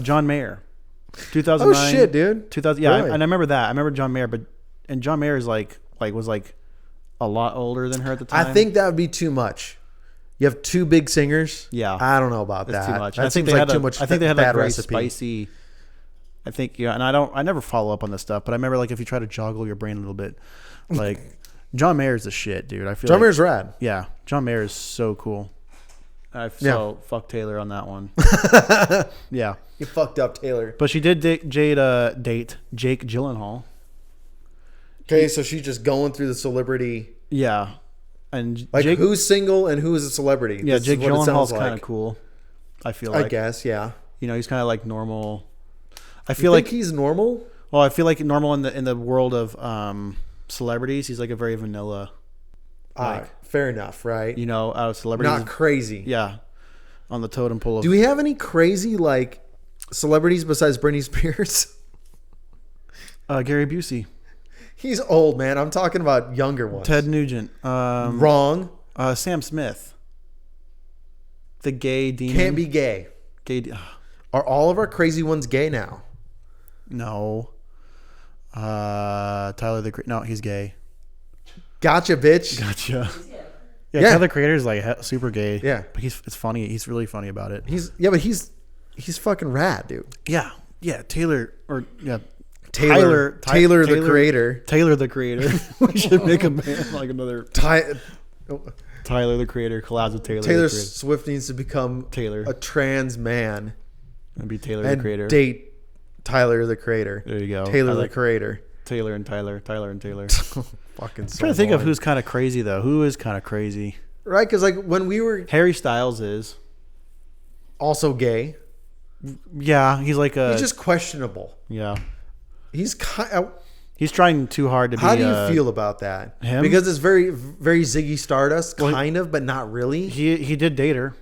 Speaker 2: John Mayer, 2009.
Speaker 1: Oh shit, dude.
Speaker 2: 2000. Yeah,
Speaker 1: Really?
Speaker 2: and I remember that. I remember John Mayer, and John Mayer is was a lot older than her at the time.
Speaker 1: I think that would be too much. You have two big singers.
Speaker 2: Yeah,
Speaker 1: I don't know about
Speaker 2: that's
Speaker 1: that.
Speaker 2: too much.
Speaker 1: That
Speaker 2: I think
Speaker 1: seems
Speaker 2: they
Speaker 1: like
Speaker 2: had
Speaker 1: too much.
Speaker 2: I think they had a
Speaker 1: bad
Speaker 2: very
Speaker 1: recipe.
Speaker 2: spicy. I think and I never follow up on this stuff, but I remember like if you try to joggle your brain a little bit, like John Mayer's the shit, dude. I feel
Speaker 1: John Mayer's rad.
Speaker 2: Yeah, John Mayer is so cool. Fuck Taylor on that one. Yeah,
Speaker 1: You fucked up, Taylor.
Speaker 2: but she did date Jake Gyllenhaal.
Speaker 1: Okay, so she's just going through the celebrity.
Speaker 2: Yeah, and
Speaker 1: Like
Speaker 2: Jake,
Speaker 1: who's single and who is a celebrity?
Speaker 2: yeah,
Speaker 1: This is
Speaker 2: Jake
Speaker 1: what it
Speaker 2: Gyllenhaal's
Speaker 1: sounds
Speaker 2: kind of
Speaker 1: like.
Speaker 2: cool. I feel
Speaker 1: I
Speaker 2: like
Speaker 1: guess, yeah.
Speaker 2: he's kind of like normal. I
Speaker 1: You
Speaker 2: feel
Speaker 1: think
Speaker 2: like
Speaker 1: he's normal.
Speaker 2: well, I feel like normal in the world of celebrities. He's like a very vanilla,
Speaker 1: Fair enough, right?
Speaker 2: out of celebrities.
Speaker 1: Not crazy.
Speaker 2: Yeah, on the totem pole of.
Speaker 1: Do we have any crazy like celebrities besides Britney Spears?
Speaker 2: Gary Busey,
Speaker 1: He's old, man. I'm talking about younger ones.
Speaker 2: Ted Nugent,
Speaker 1: Wrong.
Speaker 2: Sam Smith, the gay demon.
Speaker 1: Can't be gay. Are all of our crazy ones gay now?
Speaker 2: No. Tyler the Creator. No, he's gay.
Speaker 1: Gotcha, bitch.
Speaker 2: Gotcha. Yeah,
Speaker 1: Yeah.
Speaker 2: Tyler the Creator is like super gay.
Speaker 1: Yeah.
Speaker 2: But it's funny. He's really funny about it.
Speaker 1: But he's fucking rad, dude.
Speaker 2: Yeah. Yeah. Taylor
Speaker 1: Taylor the Creator.
Speaker 2: Taylor the Creator. We should make a band like another Tyler the Creator collabs with Taylor.
Speaker 1: Taylor
Speaker 2: the Creator.
Speaker 1: Swift needs to become
Speaker 2: Taylor.
Speaker 1: a trans man
Speaker 2: It'd be Taylor
Speaker 1: and
Speaker 2: the Creator.
Speaker 1: date Tyler the Creator.
Speaker 2: There you go.
Speaker 1: Taylor
Speaker 2: I
Speaker 1: the
Speaker 2: like
Speaker 1: Creator.
Speaker 2: Taylor and Taylor. Tyler and Taylor.
Speaker 1: Fucking. So
Speaker 2: trying to think of
Speaker 1: boring.
Speaker 2: who's kind of crazy though. Who is kind of crazy?
Speaker 1: Right, because like when we were
Speaker 2: Harry Styles is.
Speaker 1: also gay,
Speaker 2: Yeah, he's like a.
Speaker 1: he's just questionable.
Speaker 2: Yeah.
Speaker 1: He's kind.
Speaker 2: He's trying too hard to be.
Speaker 1: How do you feel about that?
Speaker 2: him?
Speaker 1: Because it's very, very Ziggy Stardust,
Speaker 2: Well,
Speaker 1: kind of, but not really.
Speaker 2: He did date her.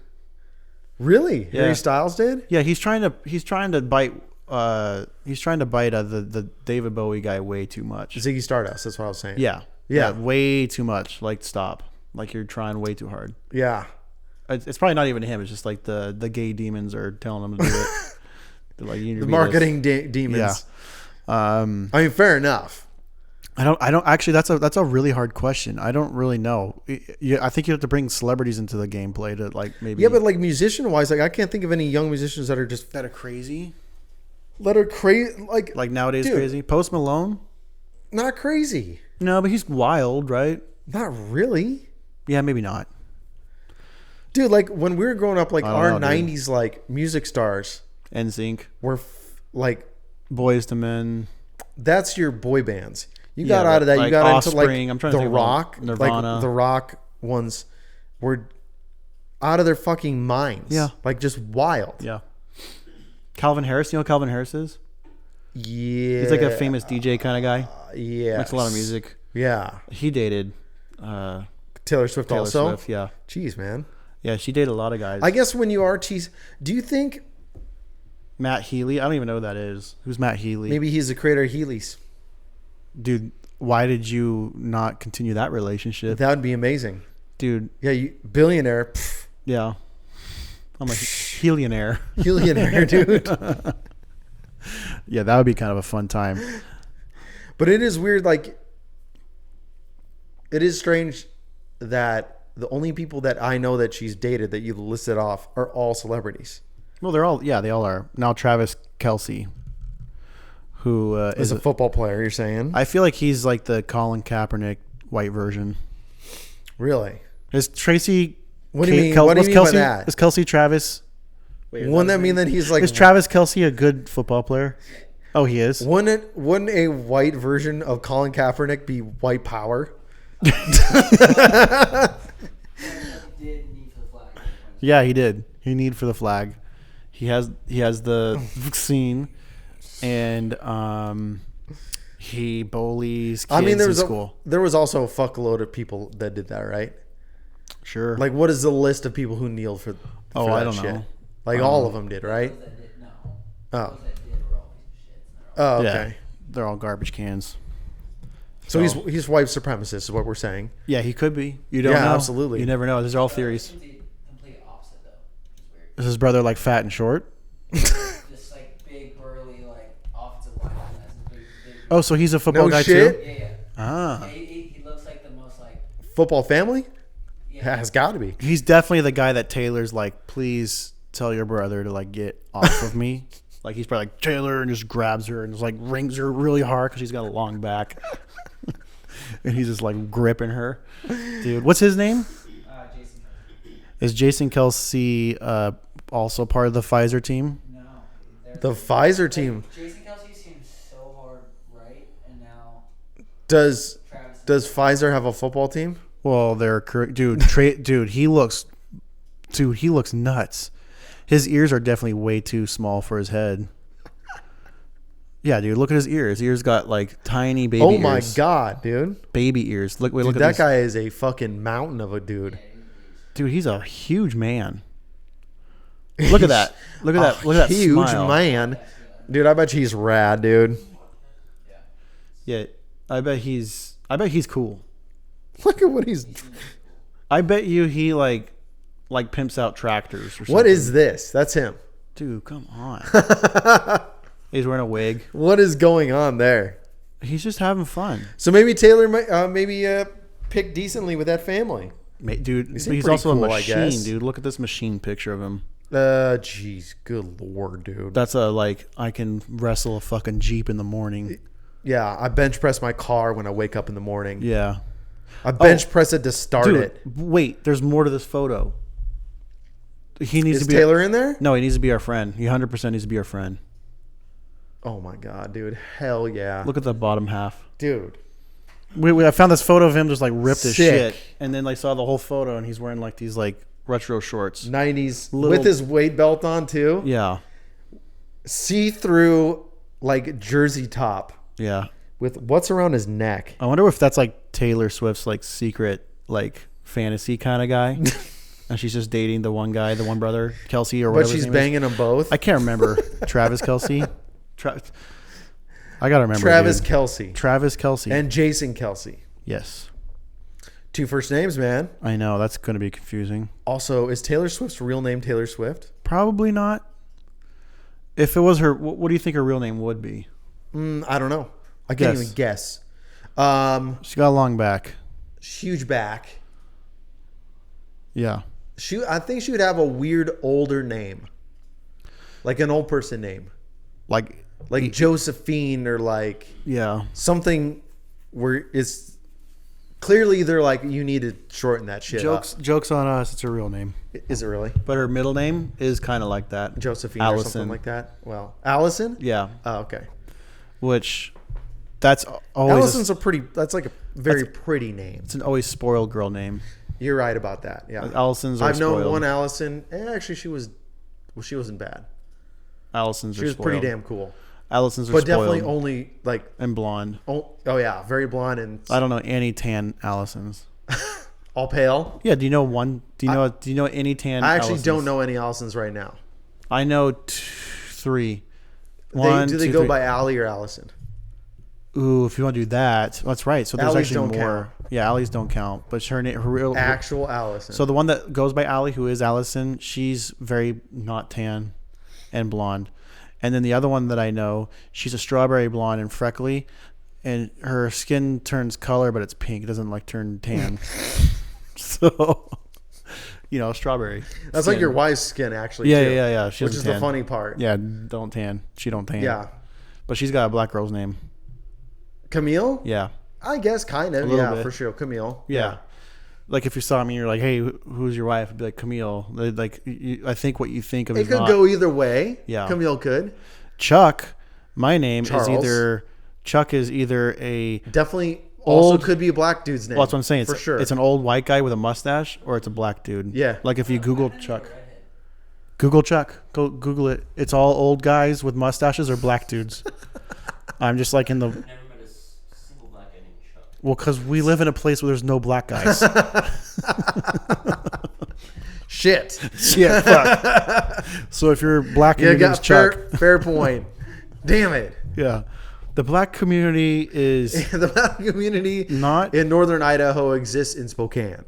Speaker 1: Really,
Speaker 2: Yeah.
Speaker 1: Harry Styles did.
Speaker 2: Yeah, he's trying to bite. He's trying to bite the David Bowie guy way too much.
Speaker 1: Ziggy Stardust. That's what I was saying.
Speaker 2: Yeah.
Speaker 1: Yeah.
Speaker 2: way too much. Like stop. Like you're trying way too hard.
Speaker 1: Yeah.
Speaker 2: It's probably not even him. It's just like the gay demons are telling him to do it. They're like, you need to
Speaker 1: The
Speaker 2: be
Speaker 1: marketing demons.
Speaker 2: Yeah.
Speaker 1: I mean, fair enough.
Speaker 2: I don't actually. That's a really hard question. I don't really know. I think you have to bring celebrities into the gameplay to like maybe.
Speaker 1: Yeah, but like musician wise, like I can't think of any young musicians that are just
Speaker 2: that are crazy.
Speaker 1: that are crazy.
Speaker 2: Like nowadays,
Speaker 1: dude.
Speaker 2: crazy. Post Malone.
Speaker 1: Not crazy.
Speaker 2: No, but he's wild, right?
Speaker 1: Not really.
Speaker 2: Yeah, maybe not.
Speaker 1: Dude, like when we were growing up, like
Speaker 2: I don't
Speaker 1: our
Speaker 2: know, dude.
Speaker 1: 90s like music stars
Speaker 2: NSYNC,
Speaker 1: were like
Speaker 2: Boys to Men.
Speaker 1: that's your boy bands. You
Speaker 2: Yeah,
Speaker 1: got out of that.
Speaker 2: like
Speaker 1: You got into
Speaker 2: Offspring.
Speaker 1: like
Speaker 2: I'm trying to
Speaker 1: the
Speaker 2: think of one.
Speaker 1: rock,
Speaker 2: Nirvana.
Speaker 1: like the rock ones were out of their fucking minds.
Speaker 2: Yeah.
Speaker 1: like just wild.
Speaker 2: Yeah. Calvin Harris. You know who Calvin Harris is?
Speaker 1: Yeah,
Speaker 2: He's like a famous DJ kind of guy.
Speaker 1: Yeah,
Speaker 2: Makes a lot of music.
Speaker 1: Yeah,
Speaker 2: He dated
Speaker 1: Taylor Swift
Speaker 2: Taylor
Speaker 1: also.
Speaker 2: Swift. Yeah.
Speaker 1: Jeez, man.
Speaker 2: Yeah, she dated a lot of guys.
Speaker 1: I guess when you are do you think
Speaker 2: Matt Healy. I don't even know who that is. Who's Matt Healy?
Speaker 1: maybe he's the creator of Heelys?
Speaker 2: Dude, why did you not continue that relationship?
Speaker 1: That would be amazing.
Speaker 2: Dude,
Speaker 1: Yeah, billionaire,
Speaker 2: yeah. I'm a helionaire.
Speaker 1: billionaire, dude.
Speaker 2: Yeah, that would be kind of a fun time.
Speaker 1: But it is weird. Like, it is strange that the only people that I know that she's dated that you listed off are all celebrities.
Speaker 2: Well, they all are. Now Travis Kelce, who
Speaker 1: Is a football player, you're saying?
Speaker 2: I feel like he's like the Colin Kaepernick white version.
Speaker 1: Really?
Speaker 2: Is Tracy?
Speaker 1: What do you mean? What do you mean by that?
Speaker 2: Is Kelce Travis? Wait,
Speaker 1: Wouldn't that mean that he's like?
Speaker 2: Is Travis Kelce a good football player? Oh, he is.
Speaker 1: Wouldn't a white version of Colin Kaepernick be white power?
Speaker 2: Yeah, he did. He kneed for the flag. He has the vaccine, and he bullies kids in school.
Speaker 1: There was also a fuckload of people that did that, right?
Speaker 2: Sure.
Speaker 1: Like, what is the list of people who kneeled for that
Speaker 2: I don't
Speaker 1: shit?
Speaker 2: know.
Speaker 1: Like, all of them did, right? Oh. Oh, okay.
Speaker 2: Yeah, they're all garbage cans.
Speaker 1: So he's white supremacist, is what we're saying.
Speaker 2: Yeah, he could be. You don't know.
Speaker 1: Yeah, absolutely.
Speaker 2: You never know. These are all theories.
Speaker 4: Complete opposite though. It's weird.
Speaker 2: Is his brother like fat and short?
Speaker 4: Just like big, burly, like offensive lineman. Big.
Speaker 2: Oh, so he's a football guy
Speaker 1: shit.
Speaker 2: too?
Speaker 4: Yeah.
Speaker 2: Ah.
Speaker 4: Yeah, he looks like the most like.
Speaker 1: Football family?
Speaker 4: Yeah.
Speaker 1: Yeah, it's got to be.
Speaker 2: He's definitely the guy that Taylor's like, please tell your brother to like get off of me. Like he's probably like Taylor and just grabs her and just like rings her really hard because she's got a long back. And he's just like gripping her. Dude, what's his name?
Speaker 4: Jason.
Speaker 2: Is Jason Kelce also part of the Pfizer team?
Speaker 4: No.
Speaker 1: The Pfizer team.
Speaker 4: Jason Kelce seems so hard right, and now
Speaker 1: Does
Speaker 4: Travis.
Speaker 1: Pfizer have a football team?
Speaker 2: Well, they're dude. Dude, he looks nuts. His ears are definitely way too small for his head. Yeah, dude, look at his ears. His ears got like tiny baby ears.
Speaker 1: Oh my god, dude.
Speaker 2: Baby ears. Look
Speaker 1: Dude,
Speaker 2: at
Speaker 1: that
Speaker 2: these.
Speaker 1: guy is a fucking mountain of a dude.
Speaker 2: Dude, he's a huge man. Look at that. Look at that. Look at that
Speaker 1: huge
Speaker 2: smile.
Speaker 1: man. Dude, I bet he's rad, dude.
Speaker 2: Yeah, I bet he's cool.
Speaker 1: Look at what he's.
Speaker 2: I bet you he like pimps out tractors or something.
Speaker 1: What is this? That's him.
Speaker 2: Dude, come on. He's wearing a wig.
Speaker 1: What is going on there?
Speaker 2: He's just having fun.
Speaker 1: So maybe Taylor might pick decently with that family.
Speaker 2: Dude,
Speaker 1: He's
Speaker 2: but he's
Speaker 1: pretty
Speaker 2: also
Speaker 1: cool,
Speaker 2: a
Speaker 1: I
Speaker 2: machine,
Speaker 1: guess.
Speaker 2: dude. Look at this machine picture of him.
Speaker 1: Jeez, good lord, dude.
Speaker 2: That's I can wrestle a fucking Jeep in the morning.
Speaker 1: Yeah, I bench press my car when I wake up in the morning.
Speaker 2: Yeah.
Speaker 1: I bench press it to start
Speaker 2: Dude,
Speaker 1: it.
Speaker 2: wait, there's more to this photo. He needs
Speaker 1: Is
Speaker 2: to be
Speaker 1: Taylor in there?
Speaker 2: No, he needs to be our friend. He 100% needs to be our friend.
Speaker 1: Oh my god, dude. Hell yeah.
Speaker 2: Look at the bottom half.
Speaker 1: Dude.
Speaker 2: I found this photo of him just like ripped as
Speaker 1: Sick.
Speaker 2: shit, and then saw the whole photo, and he's wearing like these like retro shorts.
Speaker 1: 90s
Speaker 2: Little-
Speaker 1: with his weight belt on too.
Speaker 2: Yeah,
Speaker 1: See-through like jersey top
Speaker 2: yeah.
Speaker 1: with what's around his neck.
Speaker 2: I wonder if that's like Taylor Swift's like secret like fantasy kind of guy, and she's just dating the one guy, the one brother, Kelce or whatever.
Speaker 1: But she's
Speaker 2: his name
Speaker 1: banging them both.
Speaker 2: is. I can't remember. Travis Kelce. I gotta remember.
Speaker 1: Travis
Speaker 2: dude.
Speaker 1: Kelce.
Speaker 2: Travis Kelce.
Speaker 1: And Jason Kelce.
Speaker 2: Yes,
Speaker 1: 2 first names, man.
Speaker 2: I know that's gonna be confusing.
Speaker 1: Also, is Taylor Swift's real name Taylor Swift?
Speaker 2: Probably not. If it was her, what do you think her real name would be?
Speaker 1: I don't know. I can't
Speaker 2: Guess.
Speaker 1: even guess.
Speaker 2: She got a long back.
Speaker 1: Huge back.
Speaker 2: Yeah.
Speaker 1: I think she would have a weird older name, like an old person name,
Speaker 2: Like
Speaker 1: Josephine or like
Speaker 2: yeah.
Speaker 1: something where it's clearly they're like you need to shorten that shit.
Speaker 2: Jokes on us. It's her real name,
Speaker 1: Is it really
Speaker 2: but her middle name is kind of like that.
Speaker 1: Josephine
Speaker 2: Allison.
Speaker 1: or something like that? Well, Allison.
Speaker 2: Yeah.
Speaker 1: Oh, okay.
Speaker 2: Which, that's always
Speaker 1: Allison's that's like a very pretty name.
Speaker 2: it's an always spoiled girl name.
Speaker 1: You're right about that. Yeah.
Speaker 2: Allison's.
Speaker 1: I've known
Speaker 2: spoiled.
Speaker 1: one Allison. Actually, she wasn't bad.
Speaker 2: Allison's.
Speaker 1: She was pretty damn cool.
Speaker 2: Allison's are
Speaker 1: But
Speaker 2: spoiled.
Speaker 1: definitely only like
Speaker 2: and blonde.
Speaker 1: oh yeah, very blonde and
Speaker 2: I don't know any tan Allisons.
Speaker 1: all pale.
Speaker 2: Yeah. Do you know one? Do you know any tan?
Speaker 1: I actually
Speaker 2: Allisons?
Speaker 1: don't know any Allisons right now.
Speaker 2: I know 3. One,
Speaker 1: Do they
Speaker 2: two,
Speaker 1: go
Speaker 2: three.
Speaker 1: by Allie or Allison?
Speaker 2: Ooh, if you want to do that, that's right. So there's
Speaker 1: Alleys
Speaker 2: actually
Speaker 1: don't
Speaker 2: more.
Speaker 1: count.
Speaker 2: Yeah, Alleys don't count, but her real
Speaker 1: Actual Allison.
Speaker 2: So the one that goes by Allie, who is Allison, she's very not tan and blonde. And then the other one that I know, she's a strawberry blonde and freckly, and her skin turns color, but it's pink. It doesn't like turn tan. So, strawberry.
Speaker 1: That's like your wife's skin, actually.
Speaker 2: Yeah,
Speaker 1: too,
Speaker 2: yeah. She
Speaker 1: which is
Speaker 2: doesn't
Speaker 1: the
Speaker 2: tan.
Speaker 1: funny part.
Speaker 2: Yeah, don't tan. She don't tan.
Speaker 1: Yeah.
Speaker 2: But she's got a black girl's name.
Speaker 1: Camille?
Speaker 2: Yeah.
Speaker 1: I guess kind of.
Speaker 2: little
Speaker 1: Yeah,
Speaker 2: bit.
Speaker 1: for sure. Camille.
Speaker 2: Yeah. Like if you saw me and you're like, hey, who's your wife? I'd be like, Camille. Like, I think what you think of
Speaker 1: It
Speaker 2: is
Speaker 1: could
Speaker 2: not.
Speaker 1: go either way.
Speaker 2: Yeah.
Speaker 1: Camille could.
Speaker 2: Chuck, my name
Speaker 1: Charles.
Speaker 2: is either a
Speaker 1: Definitely also
Speaker 2: Old-
Speaker 1: could be a black dude's name.
Speaker 2: well, that's what I'm saying.
Speaker 1: For sure.
Speaker 2: It's an old white guy with a mustache, or it's a black dude.
Speaker 1: Yeah.
Speaker 2: Like if you Google Chuck. Google Chuck. Go Google it. It's all old guys with mustaches or black dudes. I'm just like in the.
Speaker 4: I've never met a single black guy named Chuck.
Speaker 2: Well, because we live in a place where there's no black guys.
Speaker 1: Shit.
Speaker 2: Yeah, fuck. So if you're black and
Speaker 1: Yeah,
Speaker 2: your name's
Speaker 1: got
Speaker 2: Chuck.
Speaker 1: fair point. Damn it.
Speaker 2: Yeah. The black community is
Speaker 1: The black community
Speaker 2: not.
Speaker 1: in northern Idaho exists in Spokane.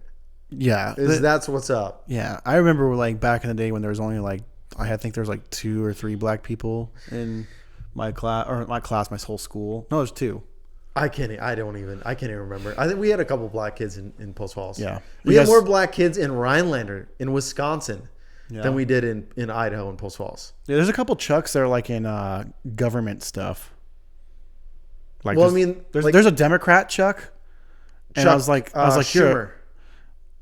Speaker 2: Yeah.
Speaker 1: That's what's up.
Speaker 2: Yeah. I remember like back in the day when there was only like, I think there was like 2 or 3 black people in my class, my whole school. No, there's 2.
Speaker 1: I can't even remember. I think we had a couple black kids in Post Falls.
Speaker 2: Yeah.
Speaker 1: We
Speaker 2: You
Speaker 1: had
Speaker 2: guys-
Speaker 1: more black kids in Rhinelander, in Wisconsin,
Speaker 2: Yeah.
Speaker 1: than we did in Idaho and Post Falls.
Speaker 2: Yeah, there's a couple Chucks that are like in government stuff. Like,
Speaker 1: Well, I
Speaker 2: there's-
Speaker 1: mean,
Speaker 2: there's
Speaker 1: like-
Speaker 2: there's a Democrat Chuck, and I was like,
Speaker 1: Schumer.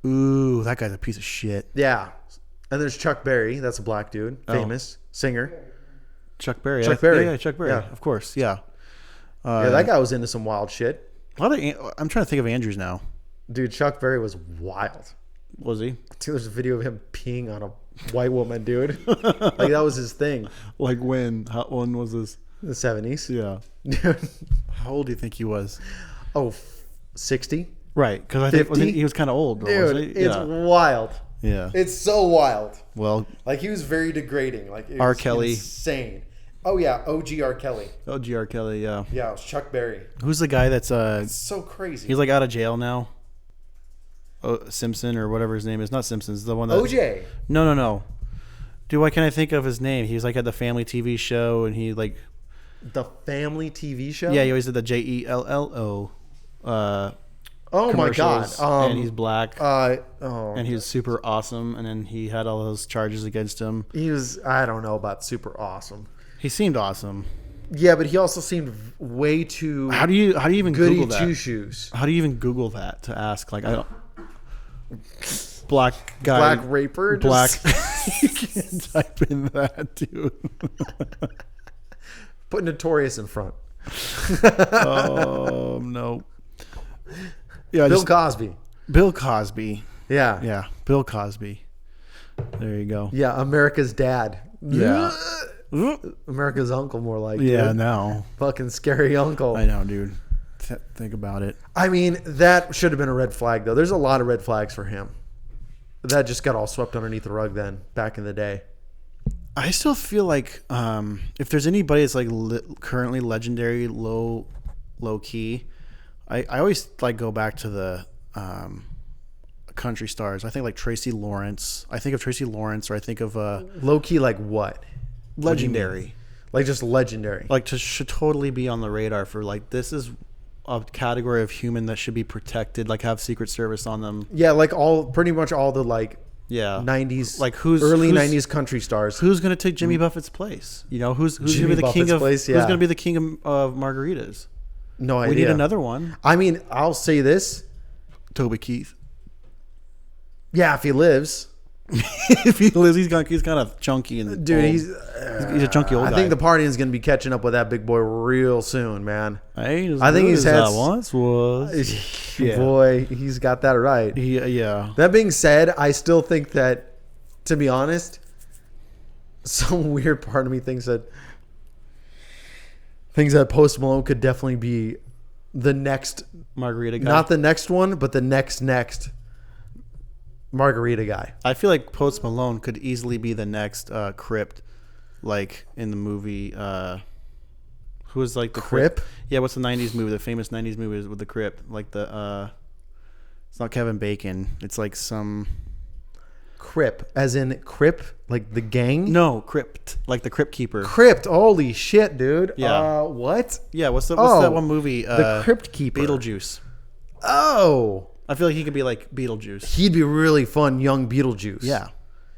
Speaker 2: ooh, that guy's a piece of shit.
Speaker 1: Yeah. And there's Chuck Berry. That's a black dude.
Speaker 2: Oh.
Speaker 1: Famous singer.
Speaker 2: Chuck Berry.
Speaker 1: Chuck Berry.
Speaker 2: Yeah, Chuck Berry.
Speaker 1: Yeah.
Speaker 2: Of course. Yeah.
Speaker 1: Yeah, that guy was into some wild shit.
Speaker 2: A lot of. I'm trying to think of Andrews now.
Speaker 1: Dude, Chuck Berry was wild.
Speaker 2: Was he?
Speaker 1: Dude, there's a video of him peeing on a white woman, dude. Like, that was his thing.
Speaker 2: Like when? When was this?
Speaker 1: In the 70s.
Speaker 2: Yeah.
Speaker 1: Dude.
Speaker 2: How old do you think he was?
Speaker 1: Oh, 60?
Speaker 2: Right, because I think
Speaker 1: 50?
Speaker 2: he was kind of old.
Speaker 1: Dude,
Speaker 2: wasn't he?
Speaker 1: it's
Speaker 2: Yeah.
Speaker 1: wild.
Speaker 2: Yeah.
Speaker 1: It's so wild.
Speaker 2: Well,
Speaker 1: Like, he was very degrading. Like, it
Speaker 2: R.
Speaker 1: was
Speaker 2: Kelly.
Speaker 1: insane. Oh, yeah. OG R. Kelly.
Speaker 2: G.R. Kelly. Yeah.
Speaker 1: Yeah, it was Chuck Berry.
Speaker 2: Who's the guy that's
Speaker 1: It's so crazy.
Speaker 2: he's like out of jail now? Oh, Simpson or whatever his name is. Not Simpson's. The one that.
Speaker 1: OJ.
Speaker 2: No. Dude, why can't I think of his name? He was like at the Family TV show, and he like.
Speaker 1: The Family TV show?
Speaker 2: Yeah, he always did the JELLO.
Speaker 1: Oh, my God.
Speaker 2: commercials, and he's black,
Speaker 1: Oh.
Speaker 2: and he was super awesome. And then he had all those charges against him.
Speaker 1: He was, I don't know about super awesome.
Speaker 2: He seemed awesome.
Speaker 1: Yeah, but he also seemed way too
Speaker 2: How do you even
Speaker 1: goody
Speaker 2: Google that?
Speaker 1: two shoes.
Speaker 2: How do you even Google that to ask? Like, I don't. Black guy.
Speaker 1: Black raper?
Speaker 2: Black.
Speaker 1: Just
Speaker 2: You can type in that, dude.
Speaker 1: put Notorious in front.
Speaker 2: Oh no. Yeah,
Speaker 1: Bill
Speaker 2: just
Speaker 1: Cosby.
Speaker 2: Bill Cosby.
Speaker 1: Yeah.
Speaker 2: Yeah, Bill Cosby. There you go.
Speaker 1: Yeah, America's dad.
Speaker 2: Yeah.
Speaker 1: America's uncle, more like.
Speaker 2: Yeah,
Speaker 1: dude.
Speaker 2: no.
Speaker 1: Fucking scary uncle.
Speaker 2: I know, dude. Think about it.
Speaker 1: I mean, that should have been a red flag, though. There's a lot of red flags for him. That just got all swept underneath the rug then, back in the day.
Speaker 2: I still feel like if there's anybody that's like currently legendary, low key, I always like go back to the country stars. I think like Tracy Lawrence. I think of Tracy Lawrence, or I think of
Speaker 1: Low key, like what?
Speaker 2: legendary.
Speaker 1: Like just legendary.
Speaker 2: Like should totally be on the radar for like this is a category of human that should be protected. Like have Secret Service on them.
Speaker 1: Yeah, like pretty much all the like
Speaker 2: Yeah,
Speaker 1: 90s,
Speaker 2: like
Speaker 1: early 90s country stars.
Speaker 2: Who's going to take Jimmy Buffett's place? You know, who's going to
Speaker 1: Jimmy
Speaker 2: be the king
Speaker 1: Buffett's
Speaker 2: of
Speaker 1: place?
Speaker 2: who's
Speaker 1: Yeah.
Speaker 2: going to be the king of margaritas?
Speaker 1: No idea.
Speaker 2: We need another one.
Speaker 1: I mean, I'll say this.
Speaker 2: Toby Keith.
Speaker 1: Yeah, if he lives.
Speaker 2: If he lives, he's kind of chunky and
Speaker 1: Dude,
Speaker 2: old.
Speaker 1: he's
Speaker 2: a chunky old
Speaker 1: I
Speaker 2: guy.
Speaker 1: think the partying's going to be catching up with that big boy real soon, man.
Speaker 2: Ain't as
Speaker 1: I think
Speaker 2: good
Speaker 1: he's
Speaker 2: as
Speaker 1: had
Speaker 2: I once was. Yeah.
Speaker 1: Boy, he's got that right.
Speaker 2: Yeah.
Speaker 1: That being said, I still think that, to be honest, some weird part of me thinks that Post Malone could definitely be the next,
Speaker 2: Margarita guy.
Speaker 1: not the next one, but the next margarita guy.
Speaker 2: I feel like Post Malone could easily be the next Crypt, like in the movie. Who was like the
Speaker 1: Crip?
Speaker 2: Yeah, what's the '90s movie? The famous '90s movie with the Crypt, like the. It's not Kevin Bacon. It's like some.
Speaker 1: Crip, as in Crip, like the gang?
Speaker 2: No, Crypt, like the Crypt Keeper.
Speaker 1: Crypt, holy shit, dude.
Speaker 2: Yeah.
Speaker 1: What?
Speaker 2: Yeah, what's that
Speaker 1: Oh,
Speaker 2: one movie?
Speaker 1: the Crypt Keeper.
Speaker 2: Beetlejuice.
Speaker 1: Oh.
Speaker 2: I feel like he could be like Beetlejuice.
Speaker 1: He'd be really fun, young Beetlejuice.
Speaker 2: Yeah.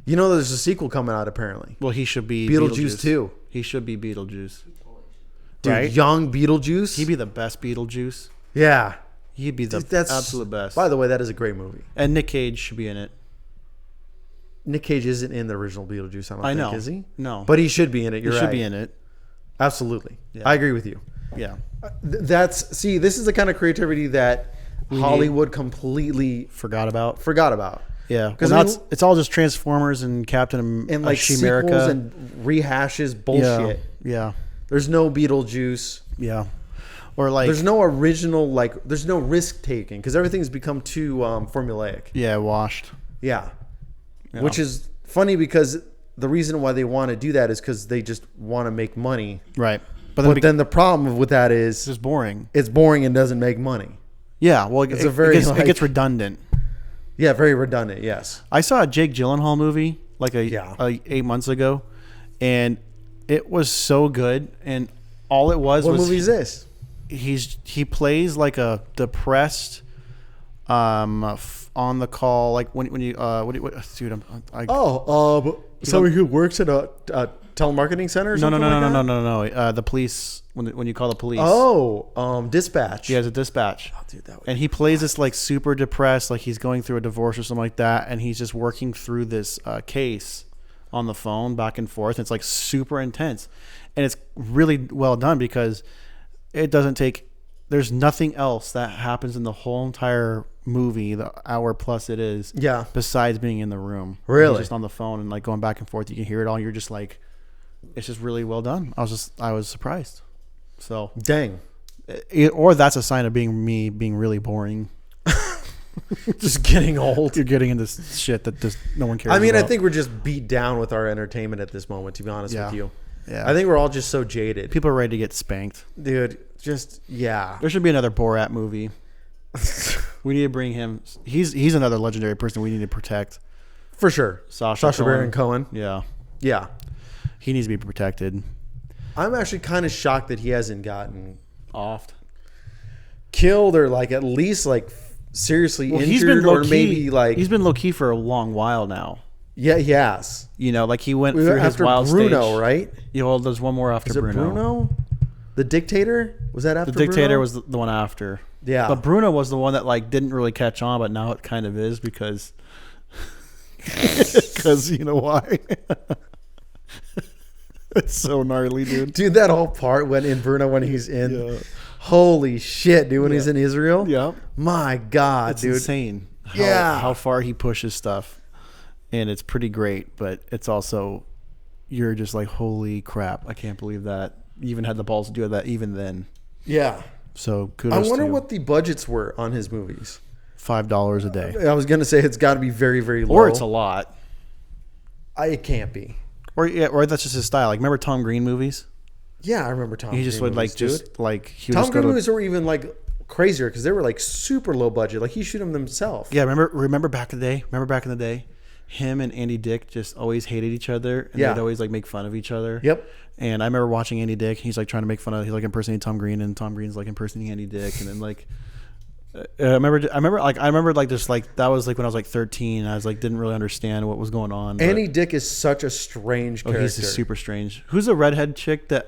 Speaker 1: You know, there's a sequel coming out apparently.
Speaker 2: Well, he should be
Speaker 1: Beetlejuice 2.
Speaker 2: He should be Beetlejuice.
Speaker 1: Dude,
Speaker 2: Right?
Speaker 1: young Beetlejuice.
Speaker 2: He'd be the best Beetlejuice.
Speaker 1: Yeah.
Speaker 2: He'd be the
Speaker 1: Dude, that's
Speaker 2: absolute best.
Speaker 1: By the way, that is a great movie.
Speaker 2: And Nick Cage should be in it.
Speaker 1: Nick Cage isn't in the original Beetlejuice, I don't think, is he?
Speaker 2: No.
Speaker 1: But he should be in it. You're
Speaker 2: He
Speaker 1: right.
Speaker 2: should be in it.
Speaker 1: Absolutely.
Speaker 2: Yeah.
Speaker 1: I agree with you.
Speaker 2: Yeah.
Speaker 1: This is the kind of creativity that Hollywood completely
Speaker 2: Forgot about.
Speaker 1: forgot about.
Speaker 2: Yeah.
Speaker 1: 'Cause
Speaker 2: Because it's all just Transformers and Captain
Speaker 1: and like
Speaker 2: America.
Speaker 1: sequels and rehashes bullshit.
Speaker 2: Yeah.
Speaker 1: There's no Beetlejuice.
Speaker 2: Yeah. Or like
Speaker 1: There's no original, like, there's no risk taking because everything's become too formulaic.
Speaker 2: washed.
Speaker 1: Yeah.
Speaker 2: Yeah.
Speaker 1: Which is funny because the reason why they want to do that is because they just want to make money.
Speaker 2: Right.
Speaker 1: But then the problem with that is
Speaker 2: it's just boring.
Speaker 1: it's boring and doesn't make money.
Speaker 2: Yeah. Well,
Speaker 1: It's a very,
Speaker 2: it gets redundant.
Speaker 1: Yeah, very redundant, yes.
Speaker 2: I saw a Jake Gyllenhaal movie like
Speaker 1: Yeah.
Speaker 2: 8 months ago, and it was so good. And all it was
Speaker 1: What
Speaker 2: was
Speaker 1: movie is this?
Speaker 2: he plays like a depressed, on the call, like when you dude,
Speaker 1: Somebody who works at a telemarketing center or
Speaker 2: no
Speaker 1: something like that?
Speaker 2: no the police when you call the police.
Speaker 1: Dispatch.
Speaker 2: He has a dispatch.
Speaker 1: Oh, dude, that would
Speaker 2: And he plays this like super depressed, like he's going through a divorce or something like that, and he's just working through this case on the phone back and forth. It's like super intense, and it's really well done because it doesn't take. There's nothing else that happens in the whole entire movie, the hour plus it is,
Speaker 1: Yeah.
Speaker 2: besides being in the room.
Speaker 1: Really?
Speaker 2: He's just on the phone and like going back and forth. You can hear it all. You're just like, it's just really well done. I was surprised. So
Speaker 1: Dang.
Speaker 2: or that's a sign of being really boring.
Speaker 1: Just getting old.
Speaker 2: You're getting into shit that just no one cares.
Speaker 1: I mean, I
Speaker 2: about.
Speaker 1: think we're just beat down with our entertainment at this moment, to be honest
Speaker 2: Yeah.
Speaker 1: with you.
Speaker 2: Yeah.
Speaker 1: I think we're all just so jaded.
Speaker 2: people are ready to get spanked.
Speaker 1: Dude, just, yeah.
Speaker 2: There should be another Borat movie. We need to bring him. He's another legendary person we need to protect.
Speaker 1: For sure.
Speaker 2: Sacha
Speaker 1: Baron Cohen.
Speaker 2: Yeah,
Speaker 1: Yeah.
Speaker 2: he needs to be protected.
Speaker 1: I'm actually kind of shocked that he hasn't gotten
Speaker 2: Oft.
Speaker 1: killed or like at least like seriously injured
Speaker 2: he's been
Speaker 1: or
Speaker 2: low-key,
Speaker 1: maybe like
Speaker 2: he's been low key for a long while now.
Speaker 1: yeah, he has.
Speaker 2: You know, like he went
Speaker 1: We
Speaker 2: through
Speaker 1: were
Speaker 2: his
Speaker 1: after
Speaker 2: wild
Speaker 1: Bruno,
Speaker 2: stage.
Speaker 1: right?
Speaker 2: Yeah, well, there's one more after
Speaker 1: Is it Bruno? The dictator? Was that after
Speaker 2: The dictator
Speaker 1: Bruno?
Speaker 2: was the one after.
Speaker 1: Yeah.
Speaker 2: But Bruno was the one that like didn't really catch on, but now it kind of is because you know why? It's so gnarly, dude.
Speaker 1: Dude, that whole part when in Bruno when he's in
Speaker 2: Yeah.
Speaker 1: holy shit, dude, when he's in Israel.
Speaker 2: Yeah.
Speaker 1: My God,
Speaker 2: It's
Speaker 1: dude.
Speaker 2: insane. How far he pushes stuff, and it's pretty great. But it's also, you're just like, holy crap! I can't believe that you even had the balls to do that even then.
Speaker 1: Yeah.
Speaker 2: So
Speaker 1: I
Speaker 2: kudos.
Speaker 1: wonder
Speaker 2: to you.
Speaker 1: what the budgets were on his movies.
Speaker 2: $5 a day,
Speaker 1: I was gonna say it's got to be very, very low.
Speaker 2: or it's a lot,
Speaker 1: It can't be.
Speaker 2: or that's just his style. Like, remember Tom Green movies?
Speaker 1: Yeah, I remember Tom.
Speaker 2: He just
Speaker 1: Green
Speaker 2: would like
Speaker 1: movies,
Speaker 2: just
Speaker 1: dude.
Speaker 2: like he would
Speaker 1: Tom
Speaker 2: just go
Speaker 1: Green
Speaker 2: to.
Speaker 1: movies were even like crazier because they were like super low budget. Like he shoot them himself.
Speaker 2: Yeah, remember back in the day. Remember back in the day, him and Andy Dick just always hated each other, and
Speaker 1: Yeah.
Speaker 2: they'd always like make fun of each other.
Speaker 1: Yep.
Speaker 2: And I remember watching Andy Dick. He's like trying to make fun of. He's like impersonating Tom Green, and Tom Green's like impersonating Andy Dick, and then like. I remember like just like that was like when I was like 13. I was like didn't really understand what was going on. but-
Speaker 1: Andy Dick is such a strange
Speaker 2: Oh,
Speaker 1: character.
Speaker 2: he's just super strange. Who's the redhead chick that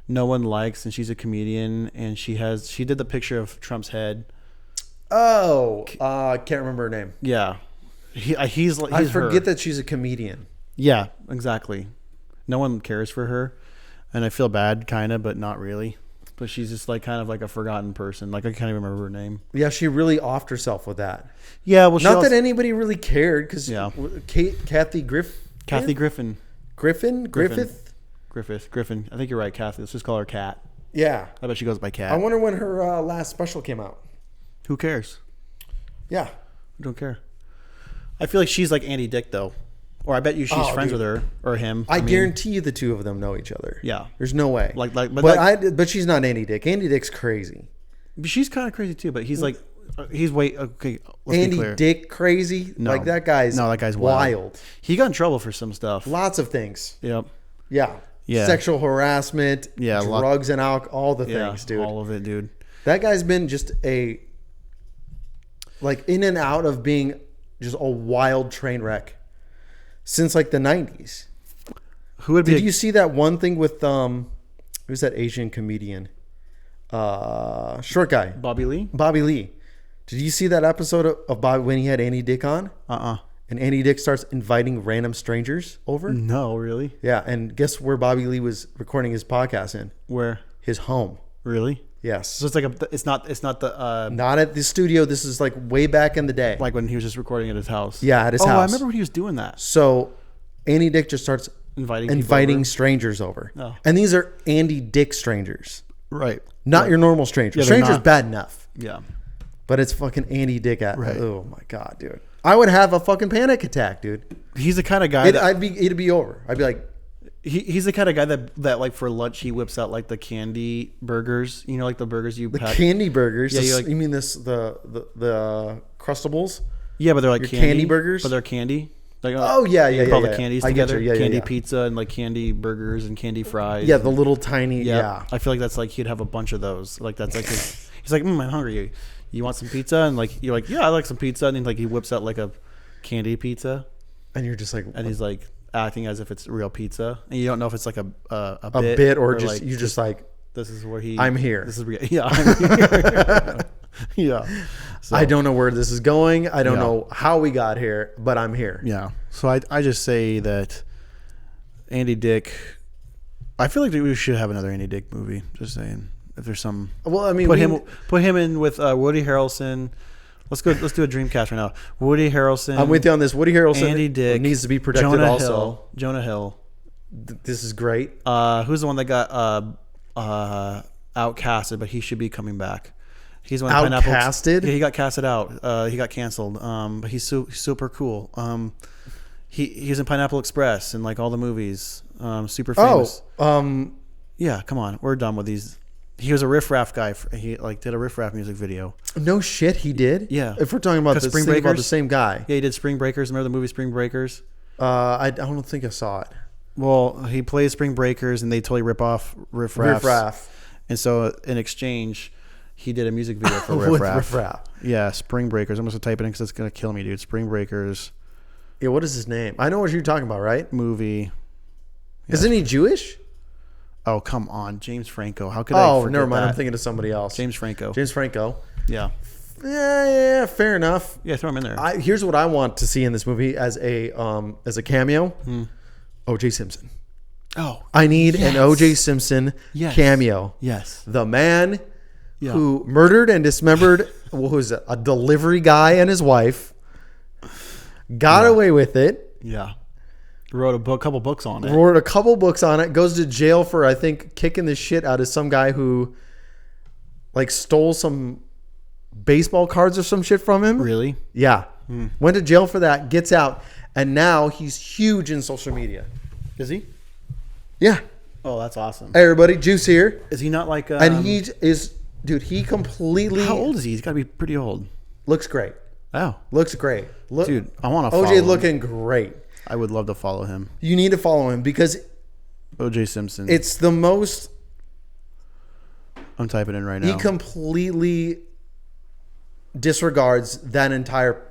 Speaker 2: no one likes, and she's a comedian, and she did the picture of Trump's head.
Speaker 1: Can't remember her name.
Speaker 2: Yeah, he's like
Speaker 1: I
Speaker 2: he's
Speaker 1: forget
Speaker 2: her.
Speaker 1: that she's a comedian.
Speaker 2: Yeah, exactly. No one cares for her, and I feel bad, kind of, but not really. But she's just like kind of like a forgotten person. Like I can't even remember her name.
Speaker 1: Yeah, she really offed herself with that.
Speaker 2: Yeah, well,
Speaker 1: Not that anybody really cared because
Speaker 2: Yeah.
Speaker 1: Kathy Griffin.
Speaker 2: Griffin.
Speaker 1: Griffin.
Speaker 2: I think you're right, Kathy. Let's just call her Kat.
Speaker 1: Yeah.
Speaker 2: I bet she goes by Kat.
Speaker 1: I wonder when her last special came out.
Speaker 2: Who cares?
Speaker 1: Yeah.
Speaker 2: I don't care. I feel like she's like Andy Dick though, or I bet you she's friends
Speaker 1: dude.
Speaker 2: with her or him.
Speaker 1: I
Speaker 2: mean,
Speaker 1: guarantee you the two of them know each other.
Speaker 2: Yeah.
Speaker 1: There's no way.
Speaker 2: But
Speaker 1: she's not Andy Dick. Andy Dick's crazy.
Speaker 2: she's kind of crazy too. But he's like, he's way okay. Let's be
Speaker 1: Andy
Speaker 2: clear.
Speaker 1: Dick crazy?
Speaker 2: No.
Speaker 1: Like that guy's wild.
Speaker 2: He got in trouble for some stuff.
Speaker 1: Lots of things.
Speaker 2: Yep.
Speaker 1: Yeah.
Speaker 2: Yeah.
Speaker 1: Sexual harassment.
Speaker 2: Yeah,
Speaker 1: Drugs and alcohol. All the
Speaker 2: Yeah.
Speaker 1: things, dude.
Speaker 2: All of it, dude.
Speaker 1: That guy's been just a like in and out of being just a wild train wreck since like the 90s.
Speaker 2: Who would be?
Speaker 1: Did you see that one thing with who's that Asian comedian? Short guy.
Speaker 2: Bobby Lee?
Speaker 1: Bobby Lee. Did you see that episode of Bobby when he had Andy Dick on? And Andy Dick starts inviting random strangers over?
Speaker 2: No, really?
Speaker 1: Yeah, and guess where Bobby Lee was recording his podcast in?
Speaker 2: Where?
Speaker 1: His home.
Speaker 2: Really?
Speaker 1: Yes.
Speaker 2: So it's like it's not the
Speaker 1: Not at the studio. This is like way back in the day.
Speaker 2: like when he was just recording at his house.
Speaker 1: Yeah, at his
Speaker 2: Oh, I
Speaker 1: house.
Speaker 2: remember when he was doing that.
Speaker 1: So Andy Dick just starts
Speaker 2: Inviting people
Speaker 1: inviting
Speaker 2: over.
Speaker 1: strangers over.
Speaker 2: Oh.
Speaker 1: And these are Andy Dick strangers.
Speaker 2: Right.
Speaker 1: Not your normal strangers.
Speaker 2: Yeah, they're
Speaker 1: strangers
Speaker 2: not.
Speaker 1: bad enough.
Speaker 2: Yeah.
Speaker 1: But it's fucking Andy Dick at
Speaker 2: Right.
Speaker 1: oh my god, dude. I would have a fucking panic attack, dude.
Speaker 2: He's the kind of guy
Speaker 1: It'd be over. I'd be like,
Speaker 2: he's the kind of guy that like for lunch he whips out like the candy burgers, you know, like the burgers you
Speaker 1: the
Speaker 2: pack.
Speaker 1: candy burgers.
Speaker 2: Yeah,
Speaker 1: Yeah,
Speaker 2: you like-
Speaker 1: you mean this the Crustables?
Speaker 2: Yeah, but they're like
Speaker 1: Your
Speaker 2: candy,
Speaker 1: candy burgers?
Speaker 2: But they're candy. Like,
Speaker 1: Oh, yeah,
Speaker 2: you
Speaker 1: yeah,
Speaker 2: put all
Speaker 1: yeah,
Speaker 2: the
Speaker 1: yeah.
Speaker 2: candies
Speaker 1: I get
Speaker 2: together.
Speaker 1: you. Yeah,
Speaker 2: candy
Speaker 1: yeah.
Speaker 2: pizza and like candy burgers and candy fries.
Speaker 1: Yeah, the little tiny.
Speaker 2: Yeah.
Speaker 1: Yeah.
Speaker 2: I feel like that's like he'd have a bunch of those. Like that's like he's like, I'm hungry. You want some pizza? And like you're like, yeah, I like some pizza. And then like he whips out like a candy pizza,
Speaker 1: And you're just like
Speaker 2: and he's like acting as if it's real pizza, and you don't know if it's like a
Speaker 1: a bit or just
Speaker 2: like,
Speaker 1: you just like
Speaker 2: this is where he.
Speaker 1: I'm here.
Speaker 2: This is yeah. I'm here. Yeah. So,
Speaker 1: I don't know where this is going. I don't
Speaker 2: Yeah.
Speaker 1: know how we got here, but I'm here.
Speaker 2: Yeah. So I just say that Andy Dick. I feel like we should have another Andy Dick movie. Just saying, if there's some.
Speaker 1: Well, I mean,
Speaker 2: Put him in with Woody Harrelson. Let's do a Dreamcast right now. Woody Harrelson.
Speaker 1: I'm with you on this. Woody Harrelson
Speaker 2: Andy Dick
Speaker 1: needs to be protected.
Speaker 2: Jonah Hill.
Speaker 1: This is great.
Speaker 2: Who's the one that got outcasted, but he should be coming back. He's one Pineapple.
Speaker 1: Outcasted?
Speaker 2: Yeah, he got casted out. He got canceled. But he's super cool. He's in Pineapple Express and like all the movies. Super famous. Yeah, come on, we're done with these. He was a Riff Raff guy. He like did a Riff Raff music video.
Speaker 1: No shit, he did.
Speaker 2: Yeah.
Speaker 1: If we're talking about the
Speaker 2: Spring
Speaker 1: Spring about the
Speaker 2: Breakers?
Speaker 1: same guy,
Speaker 2: Yeah, he did Spring Breakers. Remember the movie Spring Breakers?
Speaker 1: I don't think I saw it.
Speaker 2: Well, he plays Spring Breakers, and they totally rip off Riff Raff.
Speaker 1: Riff Raff
Speaker 2: And so in exchange, he did a music video for
Speaker 1: with
Speaker 2: Riff Raff.
Speaker 1: Riff Raff.
Speaker 2: Yeah, Spring Breakers. I'm just gonna type it in because it's gonna kill me, dude. Spring Breakers
Speaker 1: Yeah, what is his name? I know what you're talking about, right?
Speaker 2: movie.
Speaker 1: Isn't he Jewish?
Speaker 2: Oh, come on, James Franco. How could I
Speaker 1: Oh,
Speaker 2: forget
Speaker 1: never mind.
Speaker 2: that?
Speaker 1: I'm thinking of somebody else.
Speaker 2: James Franco.
Speaker 1: James Franco.
Speaker 2: Yeah.
Speaker 1: Yeah, fair enough.
Speaker 2: Yeah, throw him in there.
Speaker 1: Here's what I want to see in this movie as a cameo. O.J. Simpson.
Speaker 2: Oh,
Speaker 1: I need
Speaker 2: yes.
Speaker 1: an O.J. Simpson
Speaker 2: Yes.
Speaker 1: cameo.
Speaker 2: yes.
Speaker 1: The man
Speaker 2: Yeah.
Speaker 1: who murdered and dismembered what was it, a delivery guy and his wife, got away with it,
Speaker 2: Yeah. Wrote a couple books on it.
Speaker 1: wrote a couple books on it, goes to jail for I think kicking the shit out of some guy who like stole some baseball cards or some shit from him.
Speaker 2: Really?
Speaker 1: Yeah. Went to jail for that, gets out, and now he's huge in social media.
Speaker 2: Is he?
Speaker 1: Yeah.
Speaker 2: Oh, that's awesome.
Speaker 1: Hey everybody, Juice here.
Speaker 2: Is he not like?
Speaker 1: And he is, dude, he completely
Speaker 2: How old is he? He's got to be pretty old.
Speaker 1: looks great.
Speaker 2: Oh,
Speaker 1: Looks great. Look,
Speaker 2: dude, I want to follow
Speaker 1: OJ
Speaker 2: him.
Speaker 1: looking great.
Speaker 2: I would love to follow him.
Speaker 1: You need to follow him because
Speaker 2: OJ Simpson.
Speaker 1: it's the most,
Speaker 2: I'm typing in right
Speaker 1: he
Speaker 2: now.
Speaker 1: completely disregards that entire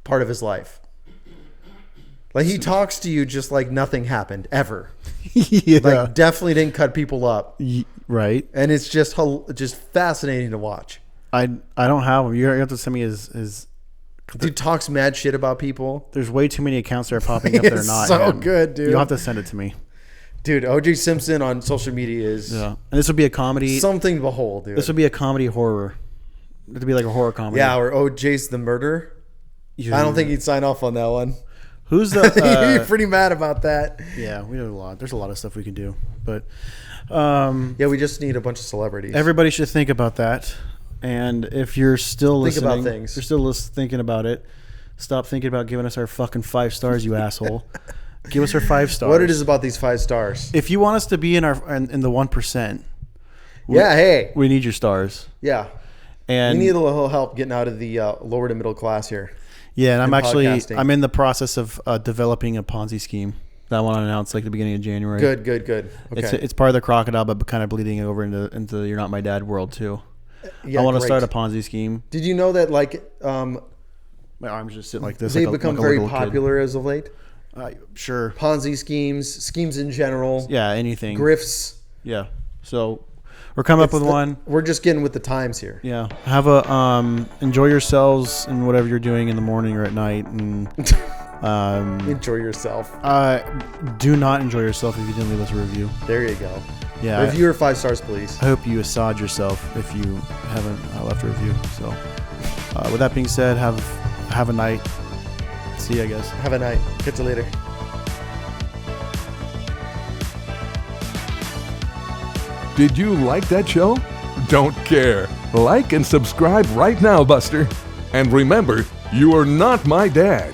Speaker 1: part of his life. Like he talks to you just like nothing happened ever.
Speaker 2: Yeah.
Speaker 1: Like definitely didn't cut people up.
Speaker 2: Right.
Speaker 1: And it's just fascinating to watch.
Speaker 2: I don't have him. You have to send me his.
Speaker 1: Dude talks mad shit about people.
Speaker 2: There's way too many accounts that are popping up that are
Speaker 1: It's
Speaker 2: not
Speaker 1: so
Speaker 2: him.
Speaker 1: good, dude.
Speaker 2: You'll have to send it to me.
Speaker 1: Dude, OJ Simpson on social media is
Speaker 2: Yeah. And this would be a comedy.
Speaker 1: something to behold, dude.
Speaker 2: This would be a comedy horror. It would be like a horror comedy.
Speaker 1: Yeah, or OJ's the murderer. I don't think he'd sign off on that one.
Speaker 2: Who's
Speaker 1: You're
Speaker 2: the?
Speaker 1: pretty mad about that.
Speaker 2: Yeah, we do a lot. There's a lot of stuff we can do, but
Speaker 1: Yeah, we just need a bunch of celebrities.
Speaker 2: everybody should think about that. And if you're still
Speaker 1: Think
Speaker 2: listening,
Speaker 1: about things.
Speaker 2: you're still thinking about it. Stop thinking about giving us our fucking 5 stars, you asshole. Give us our 5 stars.
Speaker 1: What it is about these 5 stars?
Speaker 2: If you want us to be in the 1%,
Speaker 1: Yeah, hey.
Speaker 2: we need your stars.
Speaker 1: Yeah.
Speaker 2: And
Speaker 1: We need a little help getting out of the lower to middle class here.
Speaker 2: yeah, and I'm actually
Speaker 1: podcasting.
Speaker 2: I'm in the process of developing a Ponzi scheme that I want to announce like the beginning of January.
Speaker 1: Good. Okay.
Speaker 2: It's part of the crocodile, but kind of bleeding over into the You're Not My Dad world too.
Speaker 1: Yeah,
Speaker 2: I want to
Speaker 1: great.
Speaker 2: start a Ponzi scheme.
Speaker 1: Did you know that
Speaker 2: My arms just sit like this.
Speaker 1: they've
Speaker 2: like a-
Speaker 1: become
Speaker 2: like a
Speaker 1: very
Speaker 2: little kid.
Speaker 1: popular as of late?
Speaker 2: Sure.
Speaker 1: Ponzi schemes in general,
Speaker 2: Yeah, anything.
Speaker 1: grifts.
Speaker 2: Yeah. So we're coming up with one.
Speaker 1: We're just getting with the times here.
Speaker 2: Yeah. Have a enjoy yourselves in whatever you're doing in the morning or at night, and
Speaker 1: Enjoy yourself.
Speaker 2: do not enjoy yourself if you didn't leave us a review.
Speaker 1: There you go.
Speaker 2: Yeah.
Speaker 1: Review her 5 stars, please.
Speaker 2: I hope you assad yourself if you haven't left a review. So with that being said, have a night. See you, I guess.
Speaker 1: Have a night. Catch you later.
Speaker 3: Did you like that show? Don't care. Like and subscribe right now, Buster. And remember, you are not my dad.